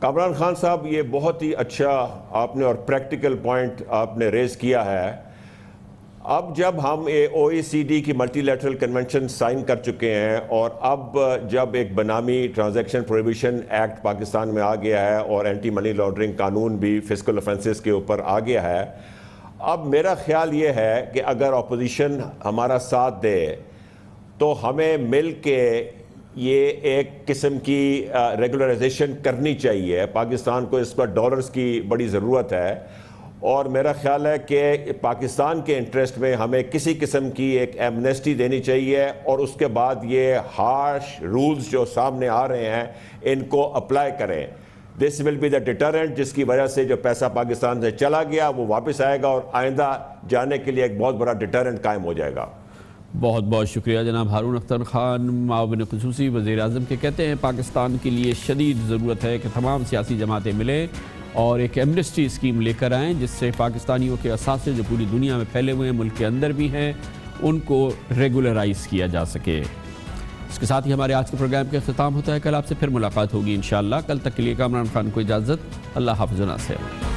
کامران خان صاحب یہ بہت ہی اچھا آپ نے اور پریکٹیکل پوائنٹ آپ نے ریز کیا ہے. اب جب ہم OECD کی ملٹی لیٹرل کنونشن سائن کر چکے ہیں اور اب جب ایک بنامی ٹرانزیکشن پروہیبیشن ایکٹ پاکستان میں آ گیا ہے اور اینٹی منی لانڈرنگ قانون بھی فسکل افینسز کے اوپر آ گیا ہے, اب میرا خیال یہ ہے کہ اگر اپوزیشن ہمارا ساتھ دے تو ہمیں مل کے یہ ایک قسم کی ریگولرائزیشن کرنی چاہیے. پاکستان کو اس پر ڈالرز کی بڑی ضرورت ہے اور میرا خیال ہے کہ پاکستان کے انٹرسٹ میں ہمیں کسی قسم کی ایک ایمنیسٹی دینی چاہیے اور اس کے بعد یہ ہارش رولز جو سامنے آ رہے ہیں ان کو اپلائی کریں. دس ول بی دا ڈیٹرنٹ جس کی وجہ سے جو پیسہ پاکستان سے چلا گیا وہ واپس آئے گا اور آئندہ جانے کے لیے ایک بہت بڑا ڈیٹرنٹ قائم ہو جائے گا. بہت بہت شکریہ جناب ہارون اختر خان, معاون خصوصی وزیر اعظم کے کہتے ہیں پاکستان کے لیے شدید ضرورت ہے کہ تمام سیاسی جماعتیں ملیں اور ایک ایمنسٹی اسکیم لے کر آئیں جس سے پاکستانیوں کے اثاثے جو پوری دنیا میں پھیلے ہوئے ہیں, ملک کے اندر بھی ہیں, ان کو ریگولرائز کیا جا سکے. اس کے ساتھ ہی ہمارے آج کے پروگرام کا اختتام ہوتا ہے. کل آپ سے پھر ملاقات ہوگی انشاءاللہ. کل تک کے لیے کامران خان کو اجازت. اللہ حافظ و ناصر.